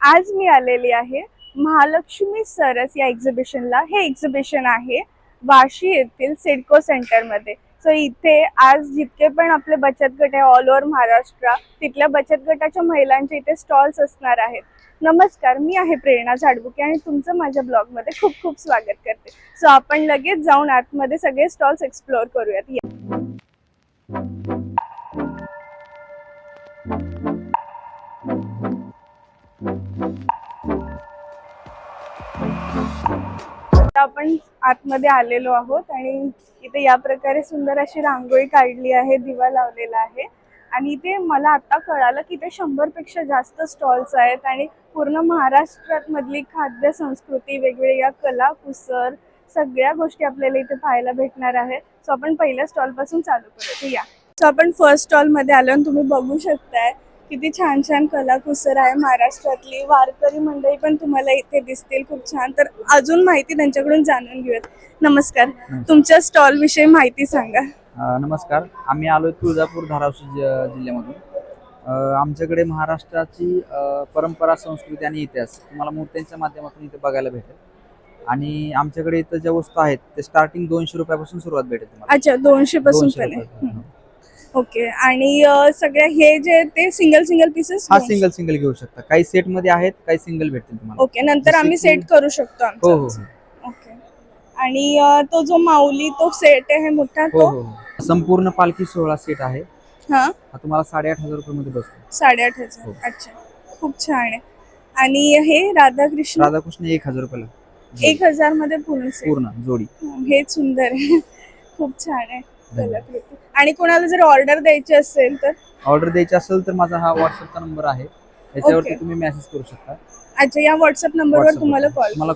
आज मी आलेली आहे महालक्ष्मी सरस या एक्झिबिशनला. हे एक्झिबिशन आहे वाशी येथील सिडको सेंटरमध्ये. सो इथे आज जितके पण आपले बचत गट आहे ऑल ओव्हर महाराष्ट्र, तिथल्या बचत गटाच्या महिलांचे इथे स्टॉल्स असणार आहेत. नमस्कार, मी आहे प्रेरणा झाडबुके आणि तुमचं माझ्या ब्लॉगमध्ये खूप खूप स्वागत करते. सो आपण लगेच जाऊन आतमध्ये सगळे स्टॉल्स एक्सप्लोअर करूयात. आपण आतमध्ये आलेलो आहोत आणि इथे या प्रकारे सुंदर अशी रांगोळी काढली आहे, दिवा लावलेला आहे आणि इथे मला आता कळालं की इथे 100 पेक्षा जास्त स्टॉल्स आहेत आणि पूर्ण महाराष्ट्रात मधली खाद्य संस्कृती, वेगवेगळ्या कला, कुसर, सगळ्या गोष्टी आपल्याला इथे पाहायला भेटणार आहे. सो आपण पहिल्या स्टॉल पासून चालू करूया. या सो आपण फर्स्ट स्टॉल मध्ये आलो आणि तुम्ही बघू शकताय किती छान छान कलाकुसर आहे. महाराष्ट्रातली वारकरी मंडळी पण तुम्हाला इथे दिसतील, खूप छान. तर अजून माहिती त्यांच्याकडून जाणून घेऊयात. नमस्कार, तुमच्या स्टॉल विषयी माहिती सांगा. नमस्कार, आम्ही आलोय तुळजापूर धाराशिव जिल्ह्यामधून. आमच्याकडे महाराष्ट्राची परंपरा, संस्कृती आणि इतिहास तुम्हाला मूर्त्यांच्या माध्यमातून इथे बघायला भेटेल. आणि आमच्याकडे इथं ज्या वस्तू आहेत ते स्टार्टिंग 200 रुपयापासून सुरुवात भेटेल तुम्हाला. अच्छा, 200 पासून पण आहे. ओके. आणि सगळ्या हे जे ते सिंगल सिंगल पीसेस? हा, सिंगल घेऊ शकता. काही सेट मध्ये आहेत, काही सिंगल भेटतील तुम्हाला. ओके, नंतर आम्ही सेट करू शकतो आमचं. हो. ओके. आणि तो जो माऊली तो सेट आहे मोठा तो? हो. संपूर्ण पालखी सोहळा सेट आहे. हा तुम्हाला 8,500 रुपये मध्ये बसतो. 8,500. अच्छा, खूप छान आहे. आणि हे राधाकृष्ण 1,000 रुपयाला. 1,000 मध्ये पूर्ण जोडी. हे सुंदर आहे, खूप छान आहे कलाकृती. आणि कोणाला जर ऑर्डर द्यायची असेल तर माझा हा व्हॉट्सअपचा नंबर आहे, त्याच्यावरती तुम्ही मेसेज करू शकता. अच्छा, या व्हॉट्सअप नंबरवर तुम्हाला कॉल. मला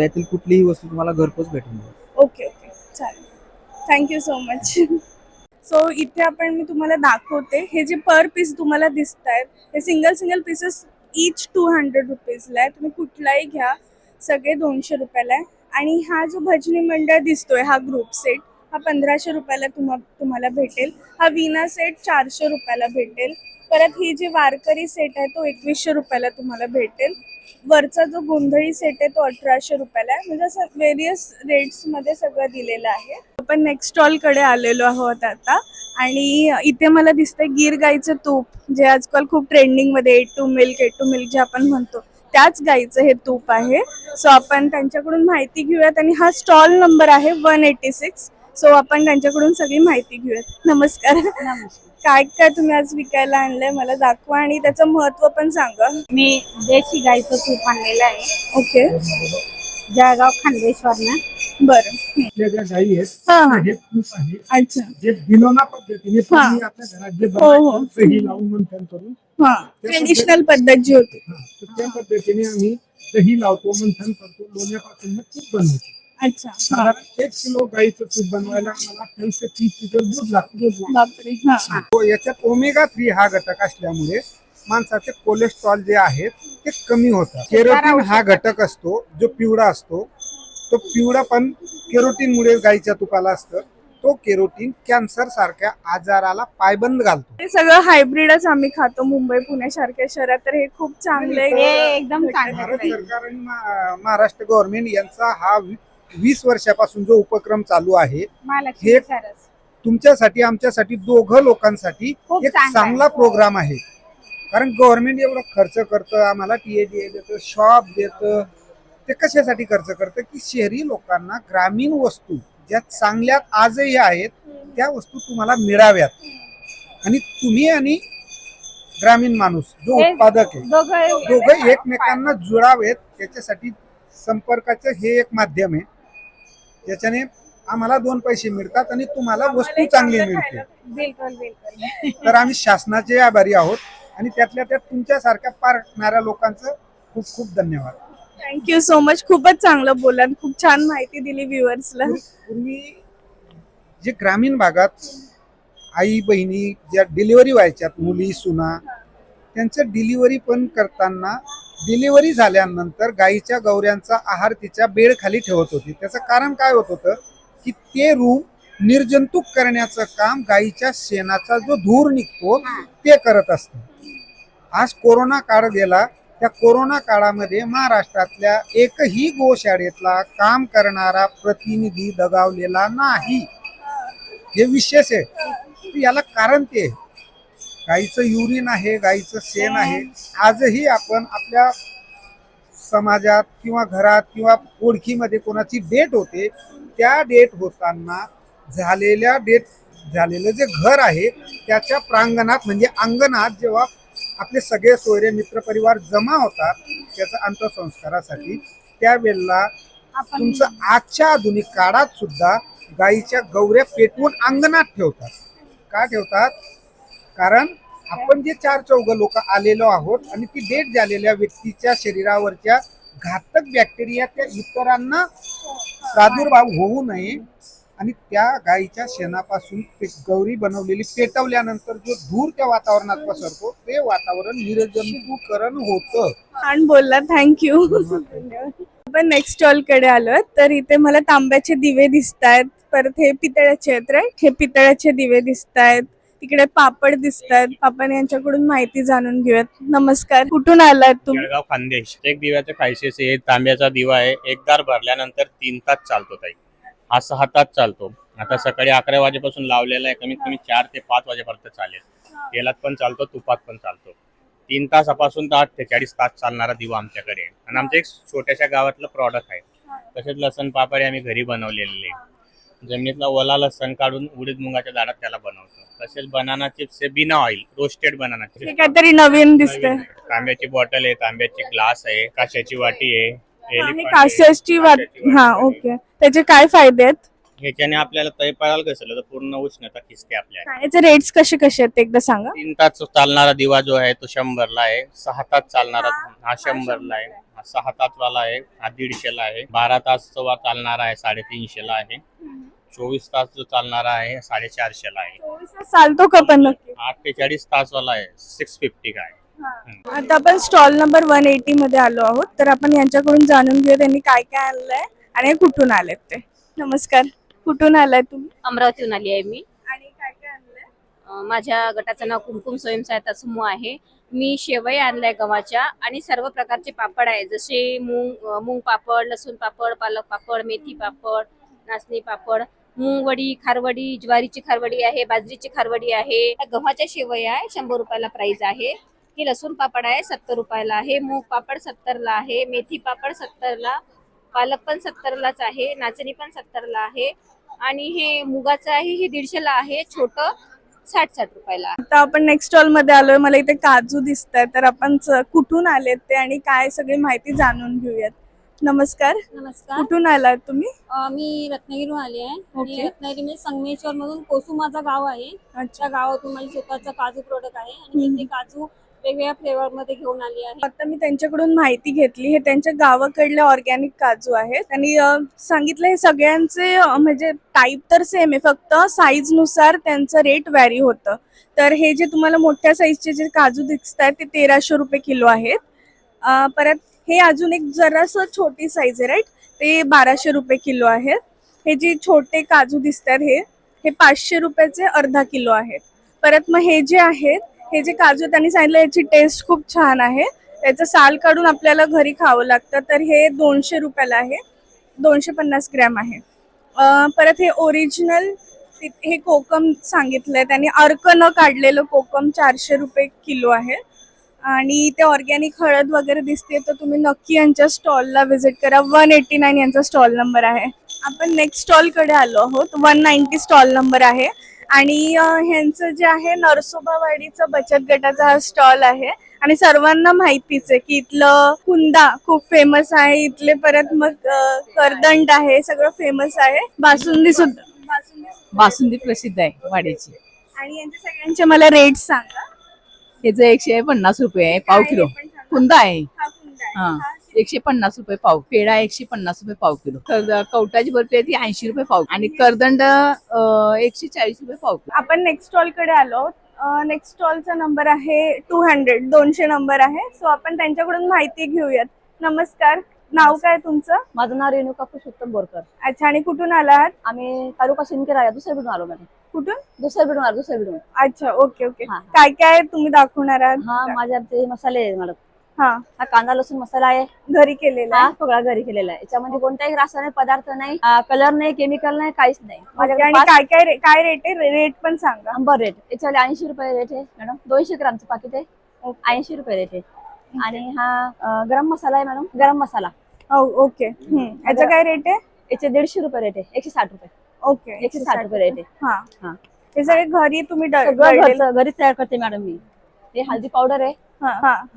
यातील कुठलीही वस्तू तुम्हाला घरपोच भेटून जाईल. ओके, चालेल. Thank you so much. सो इथे मी तुम्हाला दाखवते. हे जे पर पीस तुम्हाला दिसत आहेत हे सिंगल पीसेस ईच 200 रुपीजला आहे. तुम्ही कुठलाही घ्या, सगळे 200 रुपयाला आहे. आणि हा जो भजनी मंडळ दिसतोय, हा ग्रुप सेट, हा 1,500 रुपयाला तुम्हाला भेटेल. हा वीणा सेट 400 रुपयाला भेटेल. परत ही जी वारकरी सेट आहे तो 2,100 रुपयाला तुम्हाला भेटेल. वरचा जो गोंधळी सेट आहे तो 1,800 रुपयाला आहे. म्हणजे असं वेरियस रेट्स मध्ये सगळं दिलेलं आहे. आपण नेक्स्ट स्टॉल कडे आलेलो आहोत आता. आणि इथे मला दिसतंय गीर गाईचं तूप, जे आजकाल खूप ट्रेंडिंग मध्ये A2 मिल्क जे आपण म्हणतो, त्याच गाईचं हे तूप आहे. सो आपण त्यांच्याकडून माहिती घेऊयात. आणि हा स्टॉल नंबर आहे 186. सो आपण त्यांच्याकडून सगळी माहिती घेऊयात. नमस्कार. काय काय तुम्ही आज विकायला आणलंय मला दाखवा आणि त्याचं महत्व पण सांगा. मी देशी गाईचं तूप आणलेलं आहे. ओके. जळगाव खानदेश्वरनं. बरं. ज्या गाई आहेत हा. हे तूप आहे. अच्छा. जे बिनोना पद्धतीने पूर्वी आपल्या घरात जे बनवायचं, दही लावून मंथन करून, ट्रेडिशनल पद्धत जी होती, त्या पद्धतीने आम्ही दही लावतो, मंथन करतो, लोण्यापासून तूप बनवतो. अच्छा. साधारण 1 किलो गाईचं तूप बनवायला आम्हाला 28 ते 30 लिटर दूध लागतं. बापरे. याच्यात ओमेगा 3 हा घटक असल्यामुळे माणसाचे कोलेस्ट्रॉल जे आहेत ते कमी होतात. केरोटीन हा घटक असतो जो पिवळा असतो, तो पिवळा पण केरोटीन मुळे गाईच्या तुपाला असतं. तो केरोटीन कॅन्सर सारख्या आजाराला पायबंद घालतो. हे सगळं हायब्रिडच आम्ही खातो मुंबई पुणे सारख्या शहरात, तर हे खूप चांगलं आहे. हे एकदम चांगलं भारत आहे. सरकार आणि महाराष्ट्र गव्हर्नमेंट यांचा हा 20 वर्षापासून जो उपक्रम चालू आहे, महालक्ष्मी हे सरस. तुमच्यासाठी, आमच्यासाठी, दोघं लोकांसाठी खूप एक चांगलं आहे. चांगला प्रोग्राम आहे. कारण गव्हर्नमेंट एवढा खर्च करतं, आम्हाला TADA देतं, शॉप देतं. ते कशासाठी खर्च करतं की शहरी लोकांना ग्रामीण वस्तू ज्या चांगल्या आजही आहेत त्या वस्तू तुम्हाला मिळाव्यात. आणि तुम्ही आणि ग्रामीण माणूस जो उत्पादक आहे, दोघं एकमेकांना जुळावेत, त्याच्यासाठी संपर्काचं हे एक माध्यम आहे. ज्याच्याने आम्हाला 2 पैसे मिळतात आणि तुम्हाला वस्तू चांगली मिळते. बिलकुल. तर आम्ही शासनाचे आभारी आहोत आणि त्यातल्या त्यात तुमच्यासारख्या पारणाऱ्या लोकांचं खूप खूप धन्यवाद. Thank you so much. खूपच चांगलं बोलला, खूप छान माहिती दिली व्ह्युअर्सला. पूर्वी जे ग्रामीण भागात आई बहिणी ज्या डिलिव्हरी व्हायच्यात, मुली सुना, त्यांचं डिलिव्हरी पण करताना डिलिव्हरी झाल्यानंतर गाईच्या गवऱ्यांचा आहार तिच्या बेडखाली ठेवत होती. त्याचं कारण काय होत होतं की ते रूम निर्जंतुक करण्याचं काम गाईच्या शेणाचा जो धूर निघतो ते करत असतं. आज कोरोना काळ गेला, त्या कोरोना काळामध्ये महाराष्ट्रातल्या एकही गोशाळेतला काम करणारा प्रतिनिधी दगावलेला नाही. हे विशेष आहे. तर याला कारण ते आहे. गाईचं युरिन आहे, गाईचं शेण आहे. आजही आपण आपल्या समाजात किंवा घरात किंवा ओळखीमध्ये कोणाची डेट होते, त्या डेट होताना झालेलं जे घर आहे त्याच्या प्रांगणात म्हणजे अंगणात जेव्हा आपले सगळे सोयरे मित्रपरिवार जमा होतात त्याच्या अंत्यसंस्कारासाठी, त्यावेळेला तुमचं आजच्या आधुनिक काळात सुद्धा गाईच्या गौऱ्या पेटवून अंगणात ठेवतात. का ठेवतात? कारण आपण जे 4 लोक आलेलो आहोत आणि ती डेट झालेल्या व्यक्तीच्या शरीरावरच्या घातक बॅक्टेरिया त्या इतरांना प्रादुर्भाव होऊ नये आणि त्या गाईच्या शेणापासून गौरी बनवलेली पेटवल्यानंतर जो धूर त्या वातावरणात पसरतो ते वातावरण निर्जंतुकरण होतं. छान बोलला, थँक्यू. आपण नेक्स्ट स्टॉल कडे आलोय. तर इथे मला तांब्याचे दिवे दिसत आहेत, परत हे पितळ्याचे आहेत राईट, हे पितळ्याचे दिवे दिसत आहेत, तिकडे पापड दिसत आहेत. आपण यांच्याकडून माहिती जाणून घेऊयात. नमस्कार, कुठून आलात तुम्ही? जळगाव खानदेश. एक दिव्याचे खायचे आहे, तांब्याचा दिवा आहे. एकदार भरल्यानंतर 3 तास चालतो ताई. हा 6 तास चालतो. आता सकाळी 11 वाजेपासून लावलेला आहे, कमीत कमी 4 ते 5 वाजेपर्यंत चालेल. तेलात पण चालतो, तुपात पण चालतो. 3 तासापासून तर 48 तास चालणारा दिवा आमच्याकडे आहे. आणि आमच्या एक छोट्याशा गावातलं प्रॉडक्ट आहे. तसेच लसण पापड आम्ही घरी बनवलेले. जमिनीतला ओला लसण काढून उडीद मुंगाच्या झाडात त्याला बनवतो. तसेच बनाना चिप्स आहे, बिना ऑइल, रोस्टेड बनाना हे चिप्स. काहीतरी नवीन दिसतंय. तांब्याची बॉटल आहे, तांब्याची ग्लास आहे, काशाची वाटी आहे, हे एलिफंट आहे, कास्याची वाट. हा, आहे. ओके. त्याचे काय फायदे आहेत? ह्याच्याने आपल्याला तैपाळाला घसरलं तर पूर्ण उष्णता खिचते आपल्याला. याचे रेट्स कसे कसे आहेत ते एकदा सांगा. 3 तास चालणारा दिवा जो आहे तो 100ला आहे. 6 तास चालणारा हा 100ला आहे. 6 तास वाला आहे हा 150ला आहे. 12 तास चालणारा आहे 350ला आहे. 24 तास जो चालणारा आहे 450ला आहे. चालतो का पण नक्की? 48 तास वाला आहे 650 का आहे. आता आपण स्टॉल नंबर 180 मध्ये आलो आहोत. तर आपण यांच्याकडून जाणून घेऊया त्यांनी काय काय आणलंय आणि कुठून आलेत ते. नमस्कार, कुठून आलाय तुम्ही? अमरावतीहून आली आहे मी. आणि काय काय आणलंय? माझ्या गटाचं नाव कुमकुम स्वयंसहायता समूह आहे. मी शेवई आणलाय गव्हाच्या आणि सर्व प्रकारचे पापड आहे, जसे मूग पापड, लसूण पापड, पालक पापड, मेथी पापड, नाचणी पापड, मूगवडी, खारवडी, ज्वारीची खारवडी आहे, बाजरीची खारवडी आहे. गव्हाच्या शेवई आहे 100 रुपयाला प्राइस आहे. ही लसूण पापड आहे 70 रुपयाला आहे. मूग पापड 70ला आहे. मेथी पापड 70ला, पालक पण 70लाच आहे, नाचणी पण 70ला आहे. आणि हे मुगाचं आहे, हे 150ला आहे. छोटं 60 रुपयाला. आता आपण नेक्स्ट स्टॉल मध्ये आलोय. मला इथे काजू दिसत आहे. तर आपण कुठून आलेत ते आणि काय सगळी माहिती जाणून घेऊयात. नमस्कार, नमस्कार. कुठून आलात तुम्ही? मी रत्नागिरीहून आली आहे. ओके. आणि रत्नागिरी संगमेश्वर मधून कोसू माझा गाव आहे. अच्छा. त्या गावातून माझी स्वतःचा काजू प्रोडक्ट आहे आणि मी ते काजू वेगवेगळ्या फ्लेवर मध्ये घेऊन आली आहे. आता मी त्यांच्याकडून माहिती घेतली. हे त्यांच्या गावाकडले ऑर्गॅनिक काजू आहेत. त्यांनी सांगितलं हे सगळ्यांचे म्हणजे टाईप तर सेम आहे, फक्त साईज नुसार त्यांचं रेट व्हॅरी होतं. तर हे जे तुम्हाला मोठ्या साईजचे जे काजू दिसत आहेत ते 1300 रुपये किलो आहेत. परत हे अजून एक जरासं छोटी साईज आहे राईट, ते 1200 रुपये किलो आहेत. हे जे छोटे काजू दिसत आहेत हे 500 रुपयाचे अर्धा किलो आहेत. परत मग हे जे आहेत, हे जे काजू त्यांनी सांगितलं याची टेस्ट खूप छान आहे. त्याचं साल काढून आपल्याला घरी खावं लागतं. तर हे 200 रुपयाला आहे, 250 ग्रॅम आहे. परत हे ओरिजिनल हे कोकम सांगितलंय त्यांनी, अर्क न काढलेलं कोकम 400 रुपये किलो आहे. आणि ते ऑर्गॅनिक हळद वगैरे दिसते, तर तुम्ही नक्की यांच्या स्टॉलला व्हिजिट करा. 189 यांचा स्टॉल नंबर आहे. आपण नेक्स्ट स्टॉल कडे आलो आहोत. 190 स्टॉल नंबर आहे. आणि ह्यांचं जे आहे नरसोबावाडीचं बचत गटाचा हा स्टॉल आहे. आणि सर्वांना माहितीच आहे की इथलं कुंदा खूप फेमस आहे. इथले परत मग करदंड आहे, सगळं फेमस आहे. बासुंदी सुद्धा, बासुंदी प्रसिद्ध आहे वाड्याची. आणि यांचे सगळ्यांचे मला रेट सांगा. त्याचं 150 रुपये आहे पाव किलो. कुंदा आहे हा 150 रुपये पाव. पेढा 150 रुपये पाव किलो. कवटाची बर्फी आहे ती 80 रुपये पाव. आणि करदंड 140 रुपये पाव किलो. आपण नेक्स्ट स्टॉल कडे आलो. नेक्स्ट स्टॉलचा नंबर आहे 200 नंबर आहे. सो आपण त्यांच्याकडून माहिती घेऊयात. नमस्कार, नाव काय तुमचं? माझं नाव रेणुका पुरुषोत्तम बोरकर. अच्छा, आणि कुठून आलात? आम्ही तालुका शिंदखेडा आहे, दुसऱ्या बिडून आलो मॅडम. कुठून? दुसऱ्या बिडून. अच्छा, ओके ओके. हा. काय काय तुम्ही दाखवणार आहात? हा माझे आमचे मसाले आहे मॅडम. हा हा कांदा लसूण मसाला आहे, घरी केलेला हा आहे. सगळा घरी केलेला आहे. याच्यामध्ये कोणताही रासायनिक पदार्थ नाही, कलर नाही, केमिकल नाही, काहीच नाही. ओके, माझ्याकडे आणि 5 काय रेट आहे? रेट पण सांगा. नंबर रेट याच्यावाले 80 रुपये रेट आहे मॅडम. 200 ग्रामचं पाकिट आहे, ओके. 80 रुपये रेट आहे. आणि हा गरम मसाला आहे मॅडम, गरम मसाला ओके. याचा काय रेट आहे? याचे 150 रुपये रेट आहे, 160 रुपये. ओके, 160 रुपये रेट आहे. हा हा. हे सगळे घरी तुम्ही सगळं घरचं घरीच तयार करते मॅडम मी. हे हळदी पावडर आहे,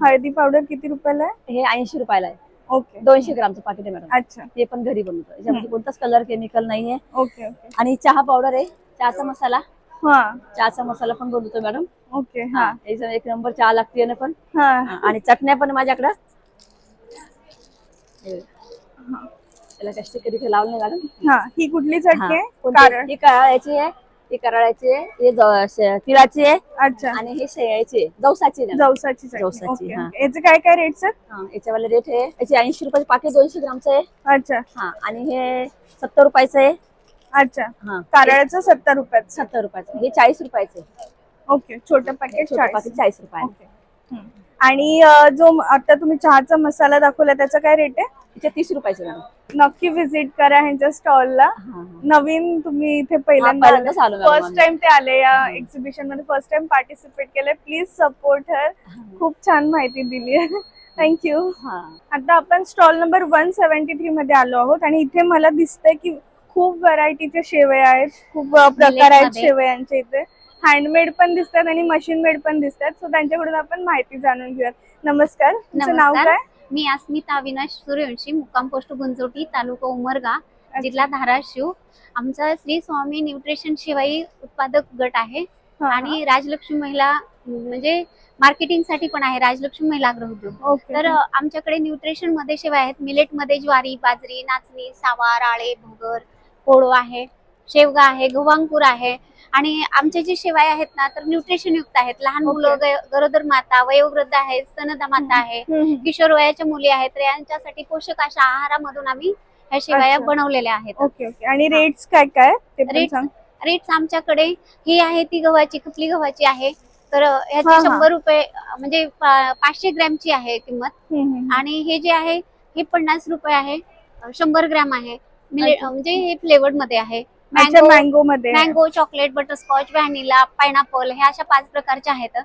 हळदी पावडर किती रुपयाला आहे? हे 80 रुपयाला आहे. ओके. 200 ग्रामचं पाकिट आहे मॅडम. अच्छा. हे पण घरी बनवतो, याच्यामध्ये कोणताच कलर केमिकल नाहीये. Okay okay. आणि चहा पावडर आहे, चहाचा मसाला, हा चहाचा मसाला पण बनवतो मॅडम. ओके. हा याचा 1 नंबर चहा लागते ना पण. हा आणि चटण्या पण माझ्याकडं. त्याला कष्ट कधी लावलं नाही मॅडम. हा ही कुठली चटणी आहे? कोणती? कारण ही कराळ्याची आहे, ही कराळ्याची आहे, ही तिळाची आहे, अच्छा, आणि हे शेळ्याची आहे, जवसाची आहे. जवसाची चटणी. जवसाची, ओके. हा. याचे काय रेट्स आहेत? याच्यावाले रेट आहे, याचे 80 रुपयाचे पाकिट 200 ग्रामचं आहे. अच्छा आणि हे 70 रुपयाचं आहे. अच्छा. कारळाचं 70 रुपयाचं. 70 रुपयाचं. हे 40 रुपयाचं आहे. ओके. छोटं पॅकेट छोटं पाकिट 40 रुपये. ओके. आणि जो आता तुम्ही चहाचा मसाला दाखवला त्याचा काय रेट आहे? याचे 30 रुपयाचे मॅडम. नक्की विजिट करा ह्यांच्या स्टॉलला. नवीन तुम्ही इथे पहिल्यांदा पहिल्यांदाच आलो मॅडम फर्स्ट आम्ही. टाइम ते आले या एक्झिबिशन मध्ये, फर्स्ट टाइम पार्टिसिपेट केलंय. प्लीज सपोर्ट हर. खूप छान माहिती दिली आहे. थँक्यू. आता आपण स्टॉल नंबर 173 मध्ये आलो आहोत आणि इथे मला दिसतंय की खूप व्हरायटीचे शेवया आहेत, खूप प्रकार आहेत मध्ये. शेवयांचे. इथे हँडमेड पण दिसतात आणि मशीन मेड पण दिसतात. सो त्यांच्याकडून आपण माहिती जाणून घेऊयात. नमस्कार, तुमचं नाव नमस्कार. काय? मी अस्मिता अविनाश सूर्यवंशी, मुक्काम पोस्ट गुंजोटी, तालुका उमरगा, जिल्हा धाराशिव. आमचा श्री स्वामी न्यूट्रिशन शिवाई उत्पादक गट आहे आणि राजलक्ष्मी महिला म्हणजे मार्केटिंग साठी पण आहे, राजलक्ष्मी महिला गृहोद्योग. ओके. तर आमच्याकडे न्यूट्रिशन मध्ये शेवया आहेत. मिलेट मध्ये ज्वारी, बाजरी, नाचणी, सावा, राळे, भगर, कोळो आहे, शेवगा आहे, गव्हांकुर आहे. आणि आमच्या जे शेवया आहेत ना तर न्यूट्रिशन युक्त आहेत. लहान मुलं, गरोदर माता, वयोवृद्ध आहेत, स्तनदा माता आहे, किशोर वयाच्या मुली आहेत, तर यांच्यासाठी पोषक अशा आहारामधून आम्ही ह्या शेवया अच्छा. बनवलेल्या आहेत. Okay okay. आणि रेट्स काय काय ते पण सांग. रेट्स आमच्याकडे ही आहे ती गव्हाची, खपली गव्हाची आहे. तर ह्याची हा. 100 रुपये म्हणजे 500 ग्रॅमची आहे किंमत. आणि हे जे आहे हे 50 रुपये आहे, 100 ग्रॅम आहे. म्हणजे हे फ्लेवर्ड मध्ये आहे. मँगो मध्ये. Mango, chocolate, butterscotch, vanilla, pineapple हे अशा 5 प्रकारचे आहेत.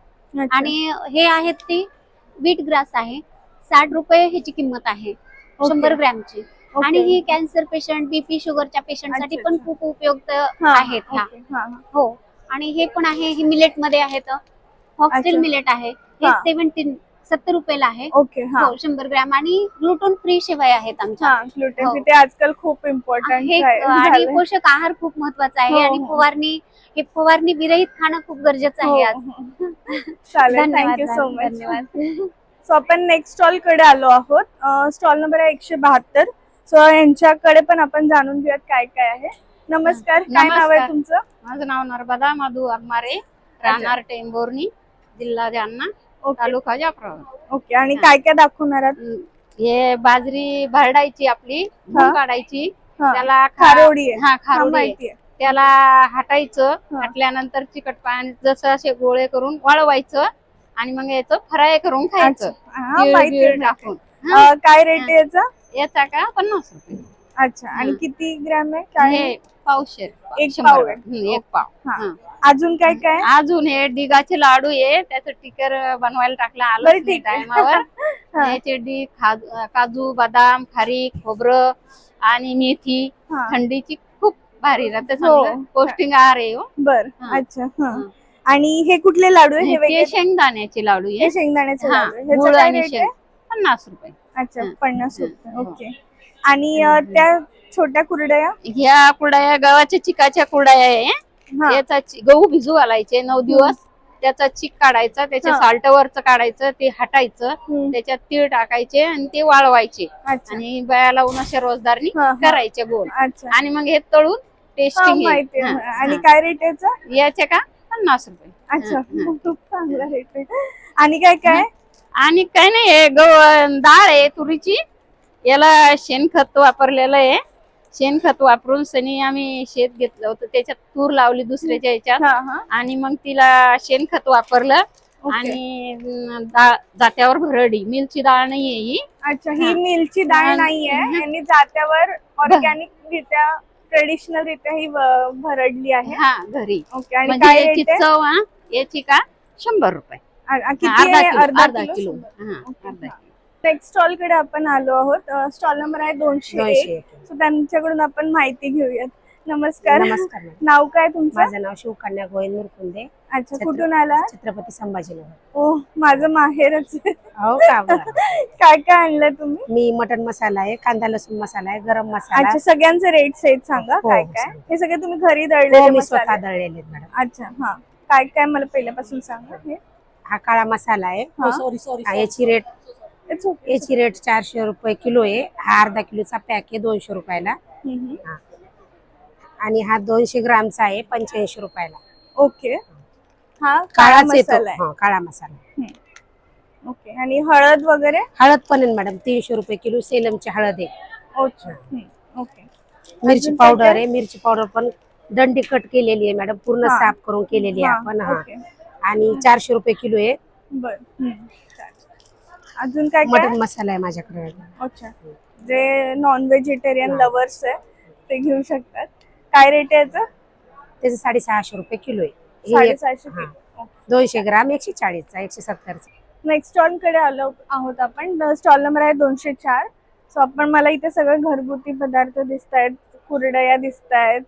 आणि हे आहेत ती व्हीट ग्रास आहे, 60 रुपये ह्याची किंमत आहे 100 ग्रॅमची. आणि ही कॅन्सर पेशंट, बीपी शुगरच्या पेशंट साठी पण खूप उपयुक्त आहेत ह्या. हो. आणि हे पण आहे, हे मिलेट मध्ये आहेत. फॉक्सटेल मिलेट आहे, हे 70 रुपयाला आहे. ओके. हो, 100 ग्रॅम. आणि ग्लुटन फ्री शेवया आहेत आमच्या. ग्लुटेन हो. फ्री ते आजकाल खूप इम्पॉर्टंट हे आणि पोषक आहार खूप महत्वाचा आहे. आणि फवारणी विरहित खाणं खूप गरजेचं आहे आज. चालेल. धन्यवाद थँक्यू सो मच. धन्यवाद. सो आपण नेक्स्ट स्टॉल कडे आलो आहोत. स्टॉल नंबर आहे 172. सो यांच्याकडे पण आपण जाणून घेऊयात काय काय आहे. नमस्कार, काय नाव आहे तुमचं? माझं नाव नर्मदा मधु अगमारे, राहणार टेंभोर्णी, जिल्हा जालना, तालुका जाफराबाद. ओके. आणि काय काय दाखवणार आहात? हे बाजरी भरडायची, आपली धुवून काढायची, त्याला खारोडी आहे. हा खारोडी आहे. माहिती आहे. त्याला हाटायचं, हाटल्यानंतर चिकट पाणी जसं असे गोळे करून वाळवायचं आणि मग याचं फ्राय करून खायचं. तीळ माहिती बीळ टाकून. काय रेट आहे याचा? याचा का 50 रुपये. अच्छा. आणि किती ग्रॅम आहे? काय हे पावशेर, एक 100 पाव ग्रॅम. एक पाव. हा. अजून काय काय? अजून हे डिगाचे लाडू आहे, त्याचं टिकर बनवायला टाकलं आलं बरं, ठीक आहे. टायमावर. याचे डी काजू, बदाम, खारीक, खोबरं आणि मेथी, थंडीची खूप भारी राहते, चांगलं पौष्टिक आहार आहे. बर. अच्छा. आणि हे कुठले लाडू आहे? हे वेगळे हे शेंगदाण्याचे लाडू आहे. शेंगदाण्याचे हा, लाडू आहे. ह्याचं गुळ काय आणि रेट आहे? 50 रुपये. अच्छा, 50 रुपये. ओके. आणि त्या छोट्या कुरडया? ह्या कुरडया गव्हाच्या चिकाच्या कुरडया आहे. याचा गहू भिजू घालायचे 9 दिवस, त्याचा चिक काढायचा, त्याच्या साल्टवरच काढायचं, ते हटायचं, त्याच्यात तीळ टाकायचे आणि ते वाळवायचे आणि बयाला उन्हाच्या रोजदारनी करायचे गोल. आणि मग हे तळून टेस्टिंग. आणि काय रेट याचा? याचे का 50 रुपये. अच्छा, खूप चांगला रेट आहे. आणि काय काय? आणि काय नाही, हे डाळ आहे तुरीची, याला शेणखत वापरलेलं आहे. शेणखत वापरून सनी आम्ही शेत घेतलं होतं, त्याच्यात तूर लावली दुसऱ्याच्या ह्याच्यात आणि मग तिला शेणखत वापरलं ओके. आणि जात्यावर भरडी मिलची डाळ नाहीये ही. अच्छा, ही हा. मिलची डाळ हा. नाहीये हा. आणि जात्यावर ऑर्गॅनिक रित्या ट्रेडिशनल रित्या ही भरडली आहे. हा घरी. ओके. आणि म्हणजे काय याची रेट आहे? चव याची का 100 रुपये. किती अर्धा आहे? किलो, अर्धा अर्धा किलो किलो. 100. हा, ओके, अर्धा हा. किलो. नेक्स्ट स्टॉल कडे आपण आलो आहोत. स्टॉल नंबर आहे 201. सो त्यांच्याकडून आपण माहिती घेऊयात. नमस्कार. नमस्कार मॅडम. नाव काय तुमचं? माझं नाव शिवकन्या गोविंद मुरकुंदे. अच्छा, कुठून आला? छत्रपती संभाजीनगर. ओ, माझं माहेरच आहे. हो का? बरं. काय काय आणलं तुम्ही? मी मटन मसाला आहे, कांदा लसूण मसाला आहे, गरम मसाला. अच्छा, सगळ्यांचे रेट सेट सांगा. हो, काय हो, काय सांगा. हे सगळे तुम्ही घरी हो, दळलेले मी स्वतः मसाले? दळलेले आहेत मॅडम. अच्छा, हा. काय काय मला पहिल्यापासून सांगा. हे हा काळा मसाला आहे. हा. हा, याची रेट It's okay. याची रेट 400 रुपये किलो आहे. हा अर्धा किलोचा पॅक आहे 200 रुपयाला. हम्म. हा. आणि हा 200 ग्रामचा आहे 85 रुपयाला. ओके. हा काळा काळाच येतो. मसाला आहे. हा, काळा मसाला. ओके. आणि हळद वगैरे? हळद पण आहे मॅडम 300 रुपये किलो. सेलमची हळद आहे. अच्छा. ओके. मिरची अजून पावडर काय आहे. मिरची पावडर पण दंडी कट केलेली आहे मॅडम, पूर्ण हा. साफ करून केलेली आहे हा, आपण. हा. ओके. आणि 400 रुपये किलो आहे. बर. अजून काय काय? मटन मसाला आहे माझ्याकडे. अच्छा. जे नॉन व्हेजिटेरियन हा. लवर्स आहे ते घेऊ शकतात. काय रेट आहे याचं? त्याचं 650 रुपये किलो आहे. हे 750. हा. 200 ग्राम 140चा 170चा. नेक्स्ट स्टॉल कडे आलो आहोत आपण. स्टॉल नंबर आहे 204. सो आपण मला इथे सगळे घरगुती पदार्थ दिसत आहेत, कुरडया दिसत आहेत,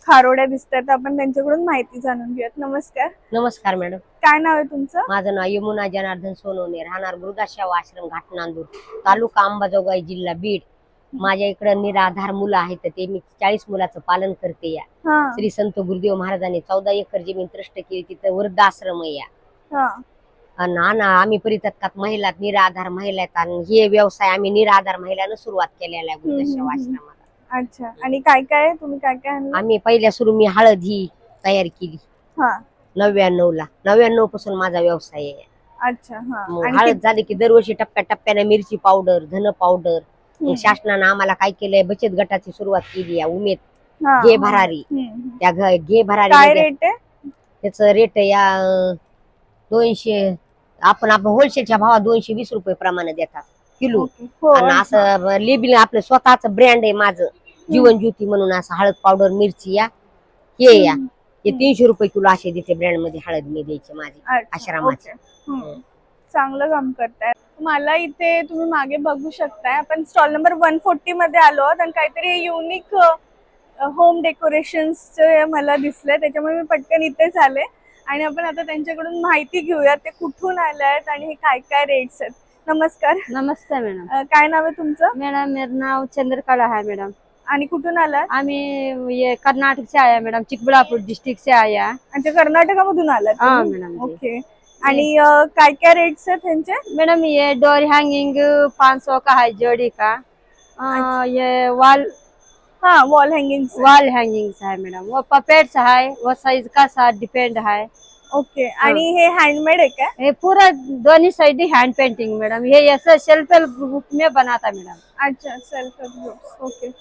खारोड्या दिसत आहेत. आपण त्यांच्याकडून माहिती जाणून घेऊयात. नमस्कार. नमस्कार मॅडम. काय नाव आहे तुमचं? माझं नाव यमुना जनार्दन सोनवणे, राहणार गुरुदासराव आश्रम घाट नांदूर, तालुका अंबाजोगाई, जिल्हा बीड. माझ्या इकडे निराधार मुलं आहेत, ते मी 40 मुलाचं पालन करते. या हा. श्री संत गुरुदेव महाराजांनी 14 एकर जमीन ट्रस्ट केली, तिथं वृद्धाश्रम आहे. हा. आणि आम्ही परितत्कात महिला, निराधार महिला आहेत, आणि हे व्यवसाय आम्ही निराधार महिलांना सुरुवात केलेला आहे गुरुदासराव आश्रमाला. अच्छा. आणि काय काय तुम्ही काय काय आणलं? आम्ही पहिल्या सुरू मी हळद ही तयार केली हा. 99ला. 99 पासून माझा व्यवसाय आहे. अच्छा. हा. मग आणि हळद झाली की दरवर्षी टप्प्याटप्प्याने मिरची पावडर, धन पावडर. मग हम्म. शासनानं आम्हाला काय केलंय, बचत गटाची सुरुवात केली आहे. उमेद हा. घे भरारी. त्या घे भरारी काय मध्ये रेट आहे? त्याचं रेट या 200. आपण होलसेलच्या भावात 220 रुपये प्रमाणे देतात किलो. हो. आणि असं लेबिल आपलं स्वतःच ब्रँड आहे माझं, जीवन ज्योती म्हणून. असं हळद पावडर मिरची या हे या हे 300 रुपये किलो असे देते ब्रँड मध्ये हळद मी द्यायची माझी अच्छा, आश्रमाच्या. ओके. चांगलं काम करताय. मला इथे तुम्ही मागे बघू शकताय. आपण स्टॉल नंबर 140 मध्ये आलो आहोत आणि काहीतरी युनिक होम डेकोरेशन्स मला दिसले, त्याच्यामुळे मी पटकन इथेच आले. आणि आपण आता त्यांच्याकडून माहिती घेऊया ते कुठून आले आहेत आणि हे काय काय रेट्स आहेत. नमस्कार. नमस्ते मैडम. काय नाव आहे तुमचं? मैडम मेरा नाम चंद्रकला है मैडम. आणि कुठून आलात? आम्ही ये कर्नाटक से आया मैडम, चिकबळापूर डिस्ट्रिक्ट से आया. अच्छा, कर्नाटकामधून आलात हाँ तुम्ही? मैडम जी. ओके. आणि काय काय रेट्स आहेत त्यांचे? मैडम ये डोर हैंगिंग 500 का है जोड़ी का. ये हाँ, वॉल हँगिंग्स है मैडम. वो पपेट्स है, वो साइज का साथ डिपेंड है. ओके. आणि हे हँडमेड आहे काय? ये पूरा दोनों साइड हैंड पेंटिंग मैडम. ये ऐसा सेल्फ ग्रुप में बनाता मैडम. अच्छा, सेल्फ ग्रुप्स. ओके.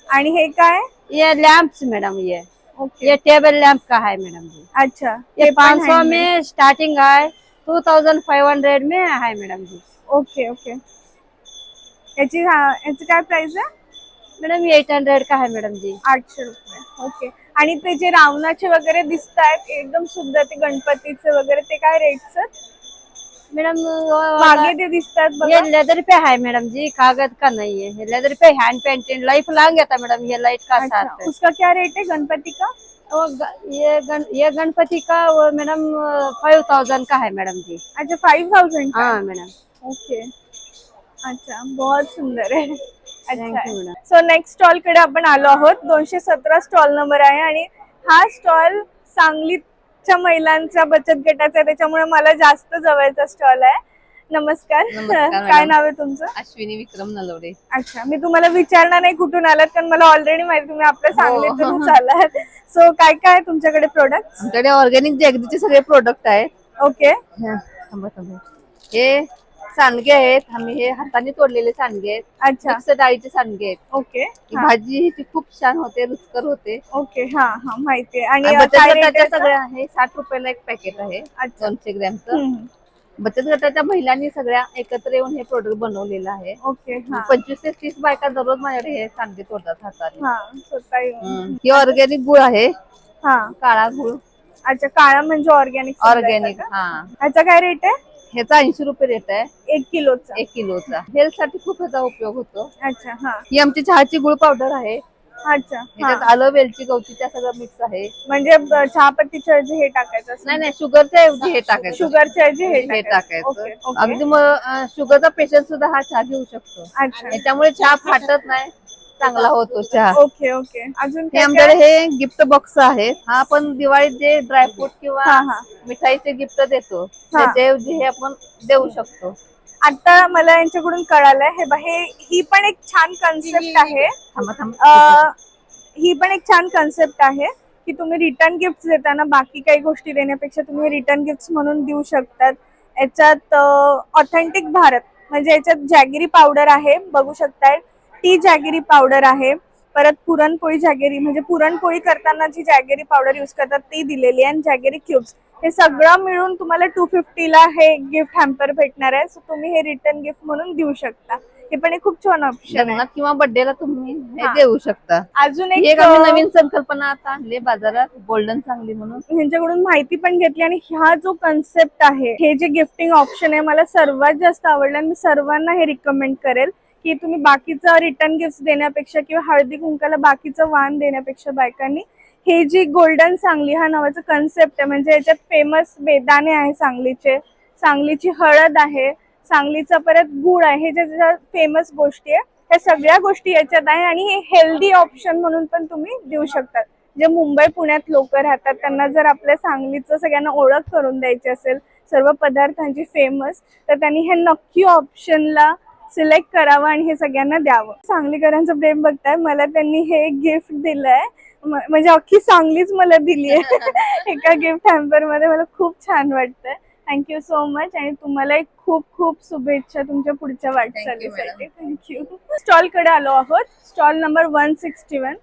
आणि हे काय? ये लैंप्स मैडम. ये ओके. ये टेबल लैंप का है मैडम जी. अच्छा. ये हे पण 500 handmade. में स्टार्टिंग है, 2500 में है मैडम जी. ओके. ओके. याची काय प्राइस आहे? मैडम ये 800 का है मैडम जी. 800 रुपये. ओके. आणि ते जे रावणाचे वगैरे दिसत आहेत एकदम सुंदर, ते गणपतीचे वगैरे, ते काय रेट्स आहेत? मैडम मागे ते दिसतात ये बघा. लेदर पे है मैडम जी, कागज का नहीं है. ये लेदर पे हैंड पेंटेड लाइफ लॉन्ग था मैडम. ये लाइट का अच्छा, साथ है. उसका क्या रेट है गणपति का? ये गणपति का वो मैडम 5000 का है मैडम जी. अच्छा, 5000 का? हाँ मैडम. ओके. अच्छा, बहुत सुंदर आहे. थँक्यू अच्छा. मैडम. सो नेक्स्ट स्टॉल कडे आपण आलो आहोत. 217 स्टॉल नंबर आहे आणि हा स्टॉल सांगलीच्या महिलांच्या बचत गटाचा आहे, त्याच्यामुळे मला जास्त जवळचा स्टॉल आहे. नमस्कार. नमस्कार काय मॅडम. नाव आहे तुमचं? अश्विनी विक्रम नलवडे. अच्छा, मी तुम्हाला विचारणार नाही कुठून आलात, कारण मला ऑलरेडी माहिती तुम्ही आपल्या सांगलीतूनच हो. आलात. सो काय काय आहे तुमच्याकडे प्रोडक्ट? आमच्याकडे ऑर्गॅनिक जगदीचे सगळे प्रोडक्ट आहेत. ओके. हे सांडगे आहेत, आम्ही हे हाताने तोडलेले सांडगे आहेत. अच्छा. मिक्स डाळीचे सांडगे आहेत. ओके. ही भाजी ह्याची खूप छान होते, रुचकर होते. ओके. हा हा, माहितीये. आणि आणि बचत काय rate गटाचे आहे सगळे याचं? आहे. 60 रुपयाला एक पॅकेट आहे, अच्छा. 200 ग्रॅमचं. बचत गटाच्या महिलांनी सगळ्या एकत्र येऊन हे प्रोडक्ट बनवलेलं आहे. ओके. हा 25 ते 30 बायका दररोज माझ्याकडे हे सांडगे तोडतात हाताने. हा स्वतः येऊन. ही ऑर्गॅनिक गुळ आहे, हा काळा गुळ अच्छा, काळा म्हणजे ऑर्गॅनिक. ऑर्गॅनिक. हा ह्याचा काय रेट आहे? ह्याचा 80 रुपये रेट आहे 1 किलोचा. 1 किलोचा. हेल्थ साठी खूप ह्याचा उपयोग होतो. अच्छा. हा ही आमची चहाची गुळ पावडर आहे. अच्छा. हा. ह्याच्यात आलं, वेलची, गवतीच्या सगळं मिक्स आहे. म्हणजे चहापत्तीच्या ऐवजी हे टाकायचं असं? नाही नाही, शुगरच्या ऐवजी हे टाकायचं. शुगरच्या ऐवजी हे हे टाकायचं. Okay, okay. अगदी मग शुगरचा पेशंट सुद्धा हा चहा घेऊ शकतो. अच्छा. त्याच्यामुळे चहा फाटत नाही, चांगला होतो चहा. Okay okay. अजून हे काय आमच्याकडे काय? हे गिफ्ट बॉक्स आहे. हा आपण दिवाळीत जे ड्रायफ्रूट किंवा हा हा मिठाईचे गिफ्ट देतो त्याच्याऐवजी हे आपण देऊ शकतो. आता मला यांच्याकडून कळालंय हे ही पण एक छान कन्सेप्ट आहे. थांबा थांबा. ही पण एक छान कन्सेप्ट आहे की तुम्ही रिटर्न गिफ्ट देताना बाकी काही गोष्टी देण्यापेक्षा तुम्ही रिटर्न गिफ्ट म्हणून देऊ शकतात. याच्यात ऑथेंटिक भारत म्हणजे याच्यात जॅगिरी पावडर आहे, बघू शकताय. टी जॅगिरी पावडर आहे, परत पुरणपोळी जॅगिरी म्हणजे पुरणपोळी करताना जी जॅगिरी पावडर यूज करतात ती दिलेली आहे, आणि जॅगिरी क्यूब्स. हे सगळं मिळून तुम्हाला 250 ला हे गिफ्ट हॅम्पर भेटणार आहे. सो तुम्ही हे रिटर्न गिफ्ट म्हणून देऊ शकता. हे पण एक खूप छान ऑप्शन आहे. लग्नात किंवा बर्थडेला तुम्ही हे हा. देऊ शकता. अजून एक आम्ही नवीन संकल्पना आता आणली बाजारात, गोल्डन चांगली म्हणून. ह्यांच्याकडून माहिती पण घेतली, आणि हा जो कन्सेप्ट आहे, हे जे गिफ्टिंग ऑप्शन आहे, मला सर्वात जास्त आवडलं. आणि मी सर्वांना हे रिकमेंड करेल की तुम्ही बाकीचं रिटर्न गिफ्ट देण्यापेक्षा किंवा हळदी कुंकाला बाकीचं वाण देण्यापेक्षा बायकांनी हे जी गोल्डन सांगली हा नावाचा कन्सेप्ट आहे, म्हणजे याच्यात फेमस बेदाणे आहे सांगलीचे, सांगलीची हळद आहे, सांगलीचा परत गुळ आहे, हे ज्या फेमस गोष्टी आहे ह्या सगळ्या गोष्टी याच्यात आहे. आणि हे हेल्दी ऑप्शन म्हणून पण तुम्ही देऊ शकतात. जे मुंबई पुण्यात लोक राहतात त्यांना जर आपल्या सांगलीचं सगळ्यांना ओळख करून द्यायची असेल सर्व पदार्थांची फेमस, तर त्यांनी हे नक्की ऑप्शनला सिलेक्ट करावं आणि हे सगळ्यांना द्यावं. सांगलीकरांचं प्रेम बघताय, मला त्यांनी हे गिफ्ट दिलंय, म्हणजे अख्खी सांगलीच मला दिली आहे एका गिफ्ट हॅम्पर मध्ये. मला खूप छान वाटतंय. थँक्यू सो मच, आणि तुम्हाला एक खूप खूप शुभेच्छा तुमच्या पुढच्या वाटचालीसाठी. थँक्यू. स्टॉल कडे आलो आहोत, स्टॉल नंबर 161.